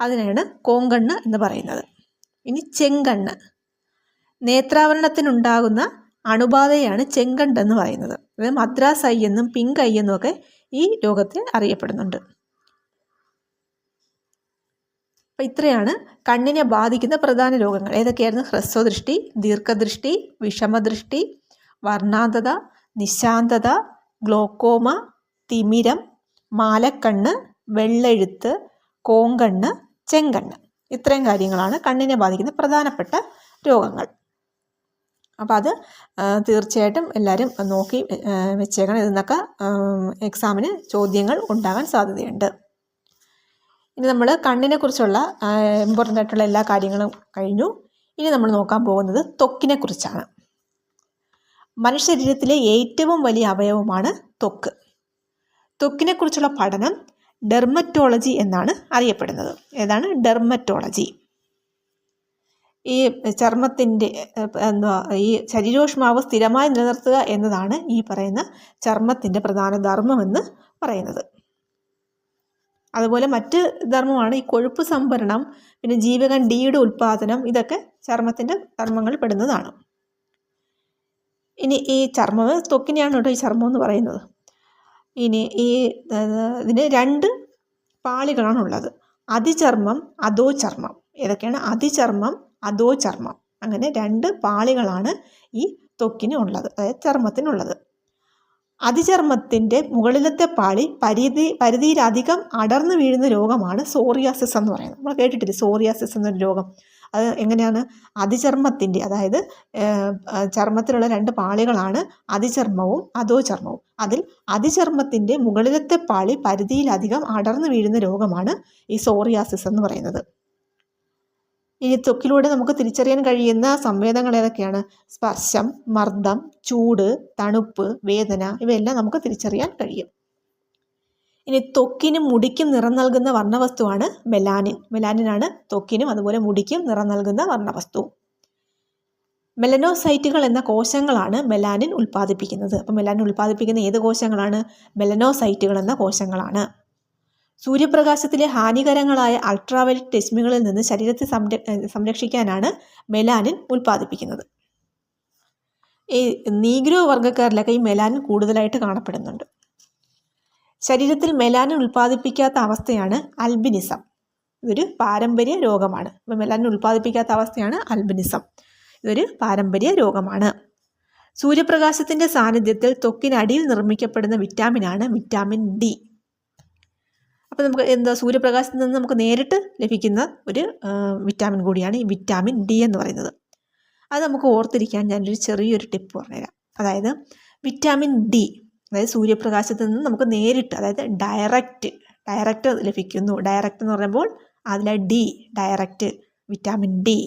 അതിനാണ് കോങ്കണ്ണ് എന്ന് പറയുന്നത്. ഇനി ചെങ്കണ്ണ്. നേത്രാവരണത്തിനുണ്ടാകുന്ന അണുബാധയാണ് ചെങ്കണ്ണെന്ന് പറയുന്നത്. അതായത് മദ്രാസ് ഐ എന്നും പിങ്ക് ഐ എന്നും ഒക്കെ ഈ രോഗത്തെ അറിയപ്പെടുന്നുണ്ട്. അപ്പം ഇത്രയാണ് കണ്ണിനെ ബാധിക്കുന്ന പ്രധാന രോഗങ്ങൾ. ഏതൊക്കെയായിരുന്നു? ഹ്രസ്വദൃഷ്ടി, ദീർഘദൃഷ്ടി, വിഷമദൃഷ്ടി, വർണ്ണാന്തത, നിശാന്തത, ഗ്ലോക്കോമ, തിമിരം, മാലക്കണ്ണ്, വെള്ളെഴുത്ത്, കോങ്കണ്ണ്, ചെങ്കണ്ണ്. ഇത്രയും കാര്യങ്ങളാണ് കണ്ണിനെ ബാധിക്കുന്ന പ്രധാനപ്പെട്ട രോഗങ്ങൾ. അപ്പോൾ അത് തീർച്ചയായിട്ടും എല്ലാവരും നോക്കി വെച്ചേക്കണം. ഇതിൽ നിന്നൊക്കെ എക്സാമിന് ചോദ്യങ്ങൾ ഉണ്ടാകാൻ സാധ്യതയുണ്ട്. ഇനി നമ്മൾ കണ്ണിനെ കുറിച്ചുള്ള ഇമ്പോർട്ടൻ്റ് ആയിട്ടുള്ള എല്ലാ കാര്യങ്ങളും കഴിഞ്ഞു. ഇനി നമ്മൾ നോക്കാൻ പോകുന്നത് ത്വക്കിനെ കുറിച്ചാണ്. മനുഷ്യ ശരീരത്തിലെ ഏറ്റവും വലിയ അവയവമാണ് ത്വക്ക്. ത്വക്കിനെ കുറിച്ചുള്ള പഠനം ഡെർമറ്റോളജി എന്നാണ് അറിയപ്പെടുന്നത്. ഏതാണ്? ഡെർമറ്റോളജി. ഈ ചർമ്മത്തിൻ്റെ ഈ ശരീരോഷ്മാവ് സ്ഥിരമായി നിലനിർത്തുക എന്നതാണ് ഈ പറയുന്ന ചർമ്മത്തിൻ്റെ പ്രധാന ധർമ്മമെന്ന് പറയുന്നത്. അതുപോലെ മറ്റ് ധർമ്മമാണ് ഈ കൊഴുപ്പ് സംഭരണം, പിന്നെ ജീവകൻ ഡിയുടെ ഉൽപ്പാദനം, ഇതൊക്കെ ചർമ്മത്തിൻ്റെ ധർമ്മങ്ങളിൽ പെടുന്നതാണ്. ഇനി ഈ ചർമ്മം, ത്വക്കിനെയാണ് കേട്ടോ ഈ ചർമ്മം എന്ന് പറയുന്നത്. ഇനി ഇതിന് 2 പാളികളാണുള്ളത്. അതിചർമ്മം, അധോചർമ്മം. ഏതൊക്കെയാണ്? അതിചർമ്മം, അധോചർമ്മം. അങ്ങനെ 2 പാളികളാണ് ഈ ത്വക്കിന് ഉള്ളത്, അതായത് ചർമ്മത്തിനുള്ളത്. അതിചർമ്മത്തിൻ്റെ മുകളിലത്തെ പാളി പരിധിയിലധികം അടർന്നു വീഴുന്ന രോഗമാണ് സോറിയാസിസ് എന്ന് പറയുന്നത്. നമ്മൾ കേട്ടിട്ടില്ലേ സോറിയാസിസ് എന്നൊരു രോഗം? അത് എങ്ങനെയാണ്? അതിചർമ്മത്തിൻ്റെ, അതായത് ചർമ്മത്തിലുള്ള 2 പാളികളാണ് അതിചർമ്മവും അധോചർമ്മവും. അതിൽ അതിചർമ്മത്തിൻ്റെ മുകളിലത്തെ പാളി പരിധിയിലധികം അടർന്നു വീഴുന്ന രോഗമാണ് ഈ സോറിയാസിസ് എന്ന് പറയുന്നത്. ഇനി ത്വക്കിലൂടെ നമുക്ക് തിരിച്ചറിയാൻ കഴിയുന്ന സംവേദനങ്ങൾ ഏതൊക്കെയാണ്? സ്പർശം, മർദ്ദം, ചൂട്, തണുപ്പ്, വേദന, ഇവയെല്ലാം നമുക്ക് തിരിച്ചറിയാൻ കഴിയും. ഇനി ത്വക്കിനും മുടിക്കും നിറം നൽകുന്ന വർണ്ണവസ്തുവാണ് മെലാനിൻ. മെലാനിനാണ് ത്വക്കിനും അതുപോലെ മുടിക്കും നിറം നൽകുന്ന വർണ്ണവസ്തു. മെലനോസൈറ്റുകൾ എന്ന കോശങ്ങളാണ് മെലാനിൻ ഉൽപ്പാദിപ്പിക്കുന്നത്. അപ്പോൾ മെലാനിൻ ഉൽപ്പാദിപ്പിക്കുന്ന ഏത് കോശങ്ങളാണ്? മെലനോസൈറ്റുകൾ എന്ന കോശങ്ങളാണ്. സൂര്യപ്രകാശത്തിലെ ഹാനികരങ്ങളായ അൾട്രാവയലറ്റ് രശ്മികളിൽ നിന്ന് ശരീരത്തെ സംരക്ഷിക്കാനാണ് മെലാനിൻ ഉൽപ്പാദിപ്പിക്കുന്നത്. ഈ നീഗ്രോ വർഗ്ഗക്കാരിലൊക്കെ ഈ മെലാനിൻ കൂടുതലായിട്ട് കാണപ്പെടുന്നുണ്ട്. ശരീരത്തിൽ മെലാനിൻ ഉൽപ്പാദിപ്പിക്കാത്ത അവസ്ഥയാണ് അൽബിനിസം. ഇതൊരു പാരമ്പര്യ രോഗമാണ്. അപ്പോൾ മെലാനിൻ ഉൽപ്പാദിപ്പിക്കാത്ത അവസ്ഥയാണ് അൽബിനിസം. ഇതൊരു പാരമ്പര്യ രോഗമാണ്. സൂര്യപ്രകാശത്തിൻ്റെ സാന്നിധ്യത്തിൽ ത്വക്കിനടിയിൽ നിർമ്മിക്കപ്പെടുന്ന വിറ്റാമിനാണ് വിറ്റാമിൻ ഡി. അപ്പോൾ നമുക്ക് സൂര്യപ്രകാശത്തിൽ നിന്ന് നമുക്ക് നേരിട്ട് ലഭിക്കുന്ന ഒരു വിറ്റാമിൻ കൂടിയാണ് ഈ വിറ്റാമിൻ ഡി എന്ന് പറയുന്നത്. അത് നമുക്ക് ഓർത്തിരിക്കാൻ ഞാനൊരു ചെറിയൊരു ടിപ്പ് പറഞ്ഞുതരാം. അതായത് വിറ്റാമിൻ ഡി, അതായത് സൂര്യപ്രകാശത്തിൽ നിന്ന് നമുക്ക് നേരിട്ട്, അതായത് ഡയറക്റ്റ് ലഭിക്കുന്നു. ഡയറക്റ്റ് എന്ന് പറയുമ്പോൾ അതിലെ ഡി, ഡയറക്റ്റ് വിറ്റാമിൻ ഡി,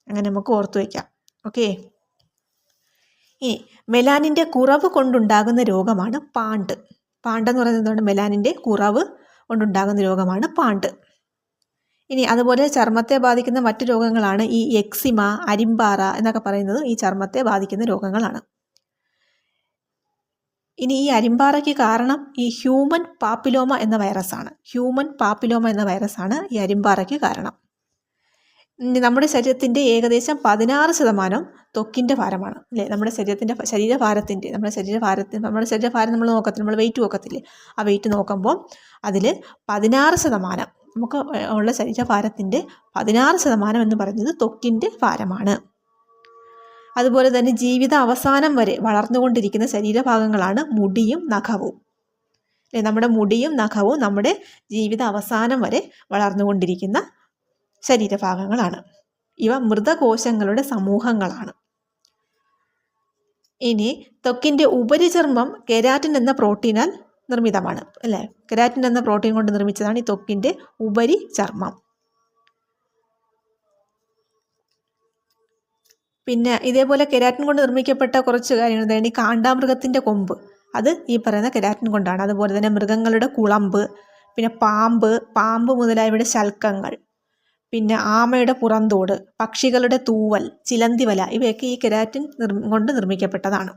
അങ്ങനെ നമുക്ക് ഓർത്തു വയ്ക്കാം. ഓക്കെ. ഇനി മെലാനിൻ്റെ കുറവ് കൊണ്ടുണ്ടാകുന്ന രോഗമാണ് പാണ്ട്. പാണ്ടെന്ന് പറയുന്നത് എന്താണ്? മെലാനിൻ്റെ കുറവ് കൊണ്ടുണ്ടാകുന്ന രോഗമാണ് പാണ്ട്. ഇനി അതുപോലെ ചർമ്മത്തെ ബാധിക്കുന്ന മറ്റു രോഗങ്ങളാണ് ഈ എക്സിമ, അരിമ്പാറ എന്നൊക്കെ പറയുന്നത് ഈ ചർമ്മത്തെ ബാധിക്കുന്ന രോഗങ്ങളാണ്. ഇനി ഈ അരിമ്പാറയ്ക്ക് കാരണം ഈ ഹ്യൂമൻ പാപ്പിലോമ എന്ന വൈറസാണ്. ഹ്യൂമൻ പാപ്പിലോമ എന്ന വൈറസാണ് ഈ അരിമ്പാറയ്ക്ക് കാരണം. നമ്മുടെ ശരീരത്തിൻ്റെ ഏകദേശം 16% ത്വക്കിൻ്റെ ഭാരമാണ്, അല്ലേ? നമ്മുടെ ശരീരഭാരത്തിൻ്റെ നമ്മുടെ ശരീരഭാരം നമ്മൾ നോക്കത്തില്ല, നമ്മൾ വെയിറ്റ് നോക്കത്തില്ലേ? ആ വെയിറ്റ് നോക്കുമ്പോൾ അതിൽ 16% നമുക്ക് ഉള്ള ശരീരഭാരത്തിൻ്റെ 16% എന്ന് പറയുന്നത് ത്വക്കിൻ്റെ ഭാരമാണ്. അതുപോലെ തന്നെ ജീവിത അവസാനം വരെ വളർന്നുകൊണ്ടിരിക്കുന്ന ശരീരഭാഗങ്ങളാണ് മുടിയും നഖവും, അല്ലേ? നമ്മുടെ മുടിയും നഖവും നമ്മുടെ ജീവിത അവസാനം വരെ വളർന്നുകൊണ്ടിരിക്കുന്ന ശരീരഭാഗങ്ങളാണ്. ഇവ മൃതകോശങ്ങളുടെ സമൂഹങ്ങളാണ്. ഇനി ത്വക്കിൻ്റെ ഉപരിചർമ്മം കെരാറ്റിൻ എന്ന പ്രോട്ടീനാൽ നിർമ്മിതമാണ്, അല്ലേ? കെരാറ്റിൻ എന്ന പ്രോട്ടീൻ കൊണ്ട് നിർമ്മിച്ചതാണ് ഈ ത്വക്കിൻ്റെ ഉപരിചർമ്മം. പിന്നെ ഇതേപോലെ കെരാറ്റിൻ കൊണ്ട് നിർമ്മിക്കപ്പെട്ട കുറച്ച് കാര്യങ്ങൾ എന്താണ്? ഈ കാണ്ടാമൃഗത്തിൻ്റെ കൊമ്പ്, അത് ഈ പറയുന്ന കെരാറ്റിൻ കൊണ്ടാണ്. അതുപോലെ തന്നെ മൃഗങ്ങളുടെ കുളമ്പ്, പിന്നെ പാമ്പ് മുതലായവയുടെ ശൽക്കങ്ങൾ, പിന്നെ ആമയുടെ പുറന്തോട്, പക്ഷികളുടെ തൂവൽ, ചിലന്തിവല, ഇവയൊക്കെ ഈ കെരാറ്റിൻ കൊണ്ട് നിർമ്മിക്കപ്പെട്ടതാണ്.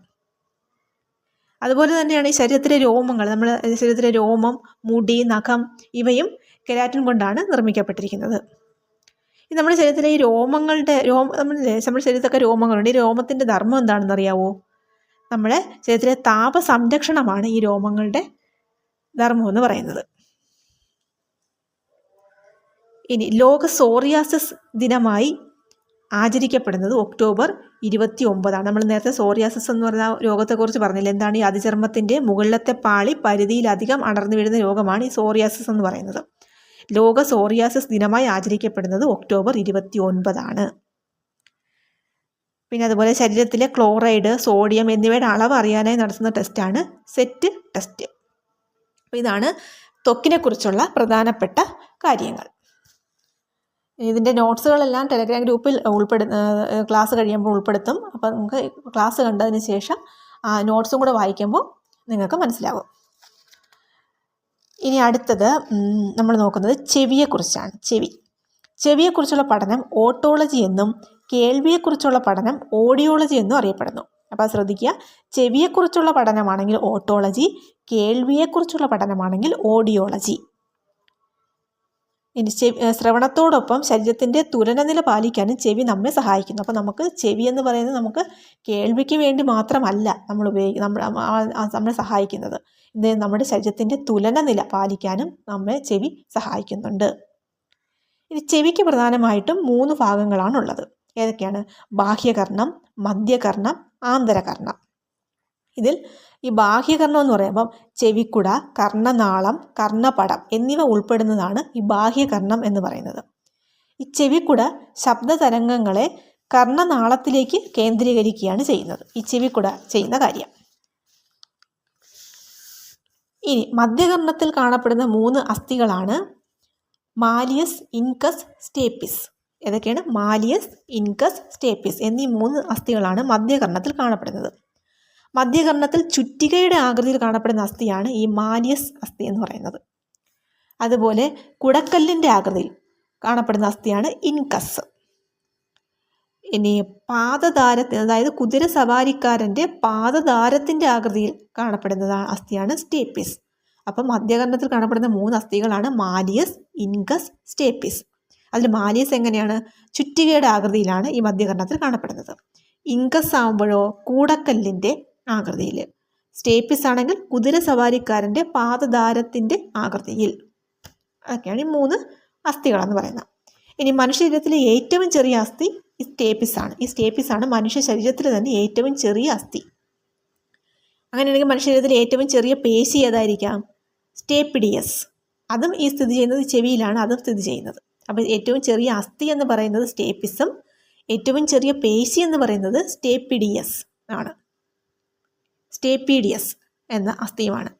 അതുപോലെ തന്നെയാണ് ഈ ശരീരത്തിലെ രോമങ്ങൾ, നമ്മുടെ ശരീരത്തിലെ രോമം, മുടി, നഖം, ഇവയും കെരാറ്റിൻ കൊണ്ടാണ് നിർമ്മിക്കപ്പെട്ടിരിക്കുന്നത്. ഈ നമ്മുടെ ശരീരത്തിലെ ഈ നമ്മുടെ ശരീരത്തൊക്കെ രോമങ്ങളുണ്ട്. ഈ രോമത്തിൻ്റെ ധർമ്മം എന്താണെന്ന് അറിയാവോ? നമ്മുടെ ശരീരത്തിലെ താപ സംരക്ഷണമാണ് ഈ രോമങ്ങളുടെ ധർമ്മം എന്ന് പറയുന്നത്. ഇനി ലോക സോറിയാസിസ് ദിനമായി ആചരിക്കപ്പെടുന്നത് ഒക്ടോബർ 29. നമ്മൾ നേരത്തെ സോറിയാസിസ് എന്ന് പറഞ്ഞ രോഗത്തെക്കുറിച്ച് പറഞ്ഞില്ല. എന്താണ്? ഈ അതിചർമ്മത്തിൻ്റെ മുകളിലത്തെ പാളി പരിധിയിലധികം അടർന്നു വീഴുന്ന രോഗമാണ് ഈ സോറിയാസിസ് എന്ന് പറയുന്നത്. ലോക സോറിയാസിസ് ദിനമായി ആചരിക്കപ്പെടുന്നത് ഒക്ടോബർ 29. പിന്നെ അതുപോലെ ശരീരത്തിലെ ക്ലോറൈഡ്, സോഡിയം എന്നിവയുടെ അളവ് അറിയാനായി നടത്തുന്ന ടെസ്റ്റാണ് സെറ്റ് ടെസ്റ്റ്. അപ്പോൾ ഇതാണ് ത്വക്കിനെക്കുറിച്ചുള്ള പ്രധാനപ്പെട്ട കാര്യങ്ങൾ. ഇതിൻ്റെ നോട്ട്സുകളെല്ലാം ടെലഗ്രാം ഗ്രൂപ്പിൽ ക്ലാസ് കഴിയുമ്പോൾ ഉൾപ്പെടുത്തും. അപ്പോൾ നമുക്ക് ക്ലാസ് കണ്ടതിന് ശേഷം നോട്ട്സും കൂടെ വായിക്കുമ്പോൾ നിങ്ങൾക്ക് മനസ്സിലാവും. ഇനി അടുത്തത് നമ്മൾ നോക്കുന്നത് ചെവിയെക്കുറിച്ചാണ്. ചെവിയെക്കുറിച്ചുള്ള പഠനം ഓട്ടോളജി എന്നും കേൾവിയെക്കുറിച്ചുള്ള പഠനം ഓഡിയോളജി എന്നും അറിയപ്പെടുന്നു. അപ്പോൾ ശ്രദ്ധിക്കുക, ചെവിയെക്കുറിച്ചുള്ള പഠനമാണെങ്കിൽ ഓട്ടോളജി, കേൾവിയെക്കുറിച്ചുള്ള പഠനമാണെങ്കിൽ ഓഡിയോളജി. ഇനി ശ്രവണത്തോടൊപ്പം ശരീരത്തിൻ്റെ തുലനനില പാലിക്കാനും ചെവി നമ്മെ സഹായിക്കുന്നു. അപ്പോൾ നമുക്ക് ചെവി എന്ന് പറയുന്നത് നമുക്ക് കേൾവിക്ക് വേണ്ടി മാത്രമല്ല നമ്മളെ സഹായിക്കുന്നത്. ഇത് നമ്മുടെ ശരീരത്തിൻ്റെ തുലനനില പാലിക്കാനും നമ്മെ ചെവി സഹായിക്കുന്നുണ്ട്. ഇനി ചെവിക്ക് പ്രധാനമായിട്ടും 3 ഭാഗങ്ങളാണുള്ളത്. ഏതൊക്കെയാണ്? ബാഹ്യകർണം, മധ്യകർണം, ആന്തരകർണം. ഇതിൽ ഈ ബാഹ്യകർണം എന്ന് പറയുമ്പം ചെവിക്കുട, കർണനാളം, കർണപടം എന്നിവ ഉൾപ്പെടുന്നതാണ് ഈ ബാഹ്യകർണം എന്ന് പറയുന്നത്. ഈ ചെവിക്കുട ശബ്ദതരംഗങ്ങളെ കർണനാളത്തിലേക്ക് കേന്ദ്രീകരിക്കുകയാണ് ചെയ്യുന്നത്. ഈ ചെവിക്കുട ചെയ്യുന്ന കാര്യം. ഇനി മധ്യകർണത്തിൽ കാണപ്പെടുന്ന 3 അസ്ഥികളാണ് മാലിയസ്, ഇൻകസ്, സ്റ്റേപ്പിസ്. ഏതൊക്കെയാണ്? മാലിയസ്, ഇൻകസ്, സ്റ്റേപ്പിസ് എന്നീ 3 അസ്ഥികളാണ് മധ്യകർണത്തിൽ കാണപ്പെടുന്നത്. മധ്യകർണത്തിൽ ചുറ്റികയുടെ ആകൃതിയിൽ കാണപ്പെടുന്ന അസ്ഥിയാണ് ഈ മാലിയസ് അസ്ഥി എന്ന് പറയുന്നത്. അതുപോലെ കുടക്കല്ലിൻ്റെ ആകൃതിയിൽ കാണപ്പെടുന്ന അസ്ഥിയാണ് ഇൻകസ്. ഇനി പാദദാരത്തിന്, അതായത് കുതിര സവാരിക്കാരൻ്റെ പാദദാരത്തിൻ്റെ ആകൃതിയിൽ കാണപ്പെടുന്ന അസ്ഥിയാണ് സ്റ്റേപ്പിസ്. അപ്പം മധ്യകർണത്തിൽ കാണപ്പെടുന്ന 3 അസ്ഥികളാണ് മാലിയസ്, ഇൻകസ്, സ്റ്റേപ്പിസ്. അതിൽ മാലിയസ് എങ്ങനെയാണ്? ചുറ്റികയുടെ ആകൃതിയിലാണ് ഈ മധ്യകർണത്തിൽ കാണപ്പെടുന്നത്. ഇൻകസ് ആകുമ്പോഴോ കൂടക്കല്ലിൻ്റെ ആകൃതിയിൽ. സ്റ്റേപ്പിസ് ആണെങ്കിൽ കുതിര സവാരിക്കാരൻ്റെ പാദദാരത്തിൻ്റെ ആകൃതിയിൽ. അതൊക്കെയാണ് ഈ 3 അസ്ഥികളെന്ന് പറയുന്നത്. ഇനി മനുഷ്യ ശരീരത്തിലെ ഏറ്റവും ചെറിയ അസ്ഥി ഈ സ്റ്റേപ്പിസ് ആണ്. ഈ സ്റ്റേപ്പിസ് ആണ് മനുഷ്യ ശരീരത്തിൽ തന്നെ ഏറ്റവും ചെറിയ അസ്ഥി. അങ്ങനെയാണെങ്കിൽ മനുഷ്യ ശരീരത്തിലെ ഏറ്റവും ചെറിയ പേശി ഏതായിരിക്കാം? സ്റ്റേപ്പിഡിയസ്. അതും ഈ സ്ഥിതി ചെയ്യുന്നത് ചെവിയിലാണ്. അതും സ്ഥിതി ചെയ്യുന്നത്. അപ്പോൾ ഏറ്റവും ചെറിയ അസ്ഥി എന്ന് പറയുന്നത് സ്റ്റേപ്പിസും ഏറ്റവും ചെറിയ പേശി എന്ന് പറയുന്നത് സ്റ്റേപ്പിഡിയസ് ആണ്. സ്റ്റേപ്പീഡിയസ് എന്ന അസ്ഥിയുമാണ്.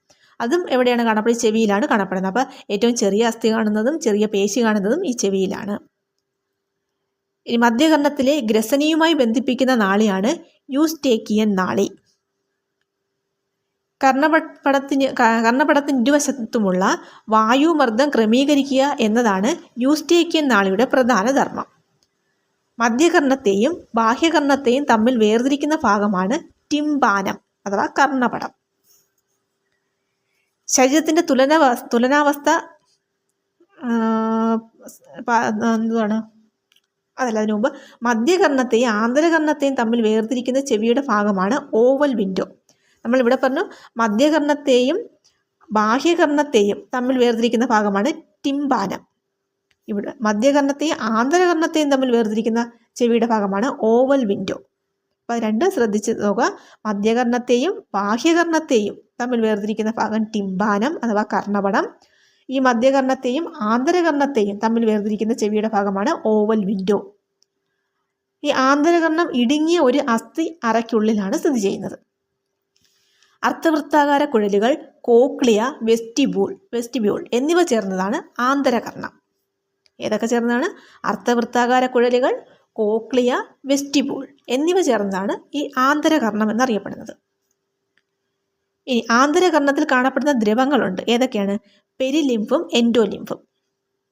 അതും എവിടെയാണ് കാണപ്പെടുന്നത്? ചെവിയിലാണ് കാണപ്പെടുന്നത്. അപ്പോൾ ഏറ്റവും ചെറിയ അസ്ഥി കാണുന്നതും ചെറിയ പേശി കാണുന്നതും ഈ ചെവിയിലാണ്. ഇനി മധ്യകർണത്തിലെ ഗ്രസനിയുമായി ബന്ധിപ്പിക്കുന്ന നാളിയാണ് യൂസ്റ്റേക്കിയൻ നാളി. കർണപടത്തിന് ഇരുവശത്തുമുള്ള വായുമർദ്ദം ക്രമീകരിക്കുക എന്നതാണ് യൂസ്റ്റേക്കിയൻ നാളിയുടെ പ്രധാന ധർമ്മം. മധ്യകർണത്തെയും ബാഹ്യകർണത്തെയും തമ്മിൽ വേർതിരിക്കുന്ന ഭാഗമാണ് ടിംബാനം അഥവാ കർണപടം. ശരീരത്തിൻ്റെ തുലനാവസ്ഥ എന്താണ്? അതിനു മുമ്പ് മധ്യകർണത്തെയും ആന്തരകർണത്തെയും തമ്മിൽ വേർതിരിക്കുന്ന ചെവിയുടെ ഭാഗമാണ് ഓവൽ വിൻഡോ. നമ്മളിവിടെ പറഞ്ഞു മധ്യകർണത്തെയും ബാഹ്യകർണത്തെയും തമ്മിൽ വേർതിരിക്കുന്ന ഭാഗമാണ് ടിംബാനം. ഇവിടെ മധ്യകർണത്തെയും ആന്തരകർണത്തെയും തമ്മിൽ വേർതിരിക്കുന്ന ചെവിയുടെ ഭാഗമാണ് ഓവൽ വിൻഡോ. അപ്പോൾ രണ്ടും ശ്രദ്ധിച്ച് നോക്കുക. മധ്യകർണത്തെയും ബാഹ്യകർണത്തെയും തമ്മിൽ വേർതിരിക്കുന്ന ഭാഗം ടിംബാനം അഥവാ കർണപടം. ഈ മധ്യകർണത്തെയും ആന്തരകർണത്തെയും തമ്മിൽ വേർതിരിക്കുന്ന ചെവിയുടെ ഭാഗമാണ് ഓവൽ വിൻഡോ. ഈ ആന്തരകർണം ഇടുങ്ങിയ ഒരു അസ്ഥി അറയ്ക്കുള്ളിലാണ് സ്ഥിതി ചെയ്യുന്നത്. അർദ്ധവൃത്താകാര കുഴലുകൾ, കോക്ലിയ, വെസ്റ്റിബ്യൂൾ എന്നിവ ചേർന്നതാണ് ആന്തരകർണം. ഏതൊക്കെ ചേർന്നതാണ്? അർദ്ധവൃത്താകാര കുഴലുകൾ, കോക്ലിയ, വെസ്റ്റിബ്യൂൾ എന്നിവ ചേർന്നതാണ് ഈ ആന്തരകർണം എന്നറിയപ്പെടുന്നത്. ഇനി ആന്തരകർണത്തിൽ കാണപ്പെടുന്ന ദ്രവങ്ങളുണ്ട്. ഏതൊക്കെയാണ്? പെരിലിംഫും എൻഡോലിംഫും.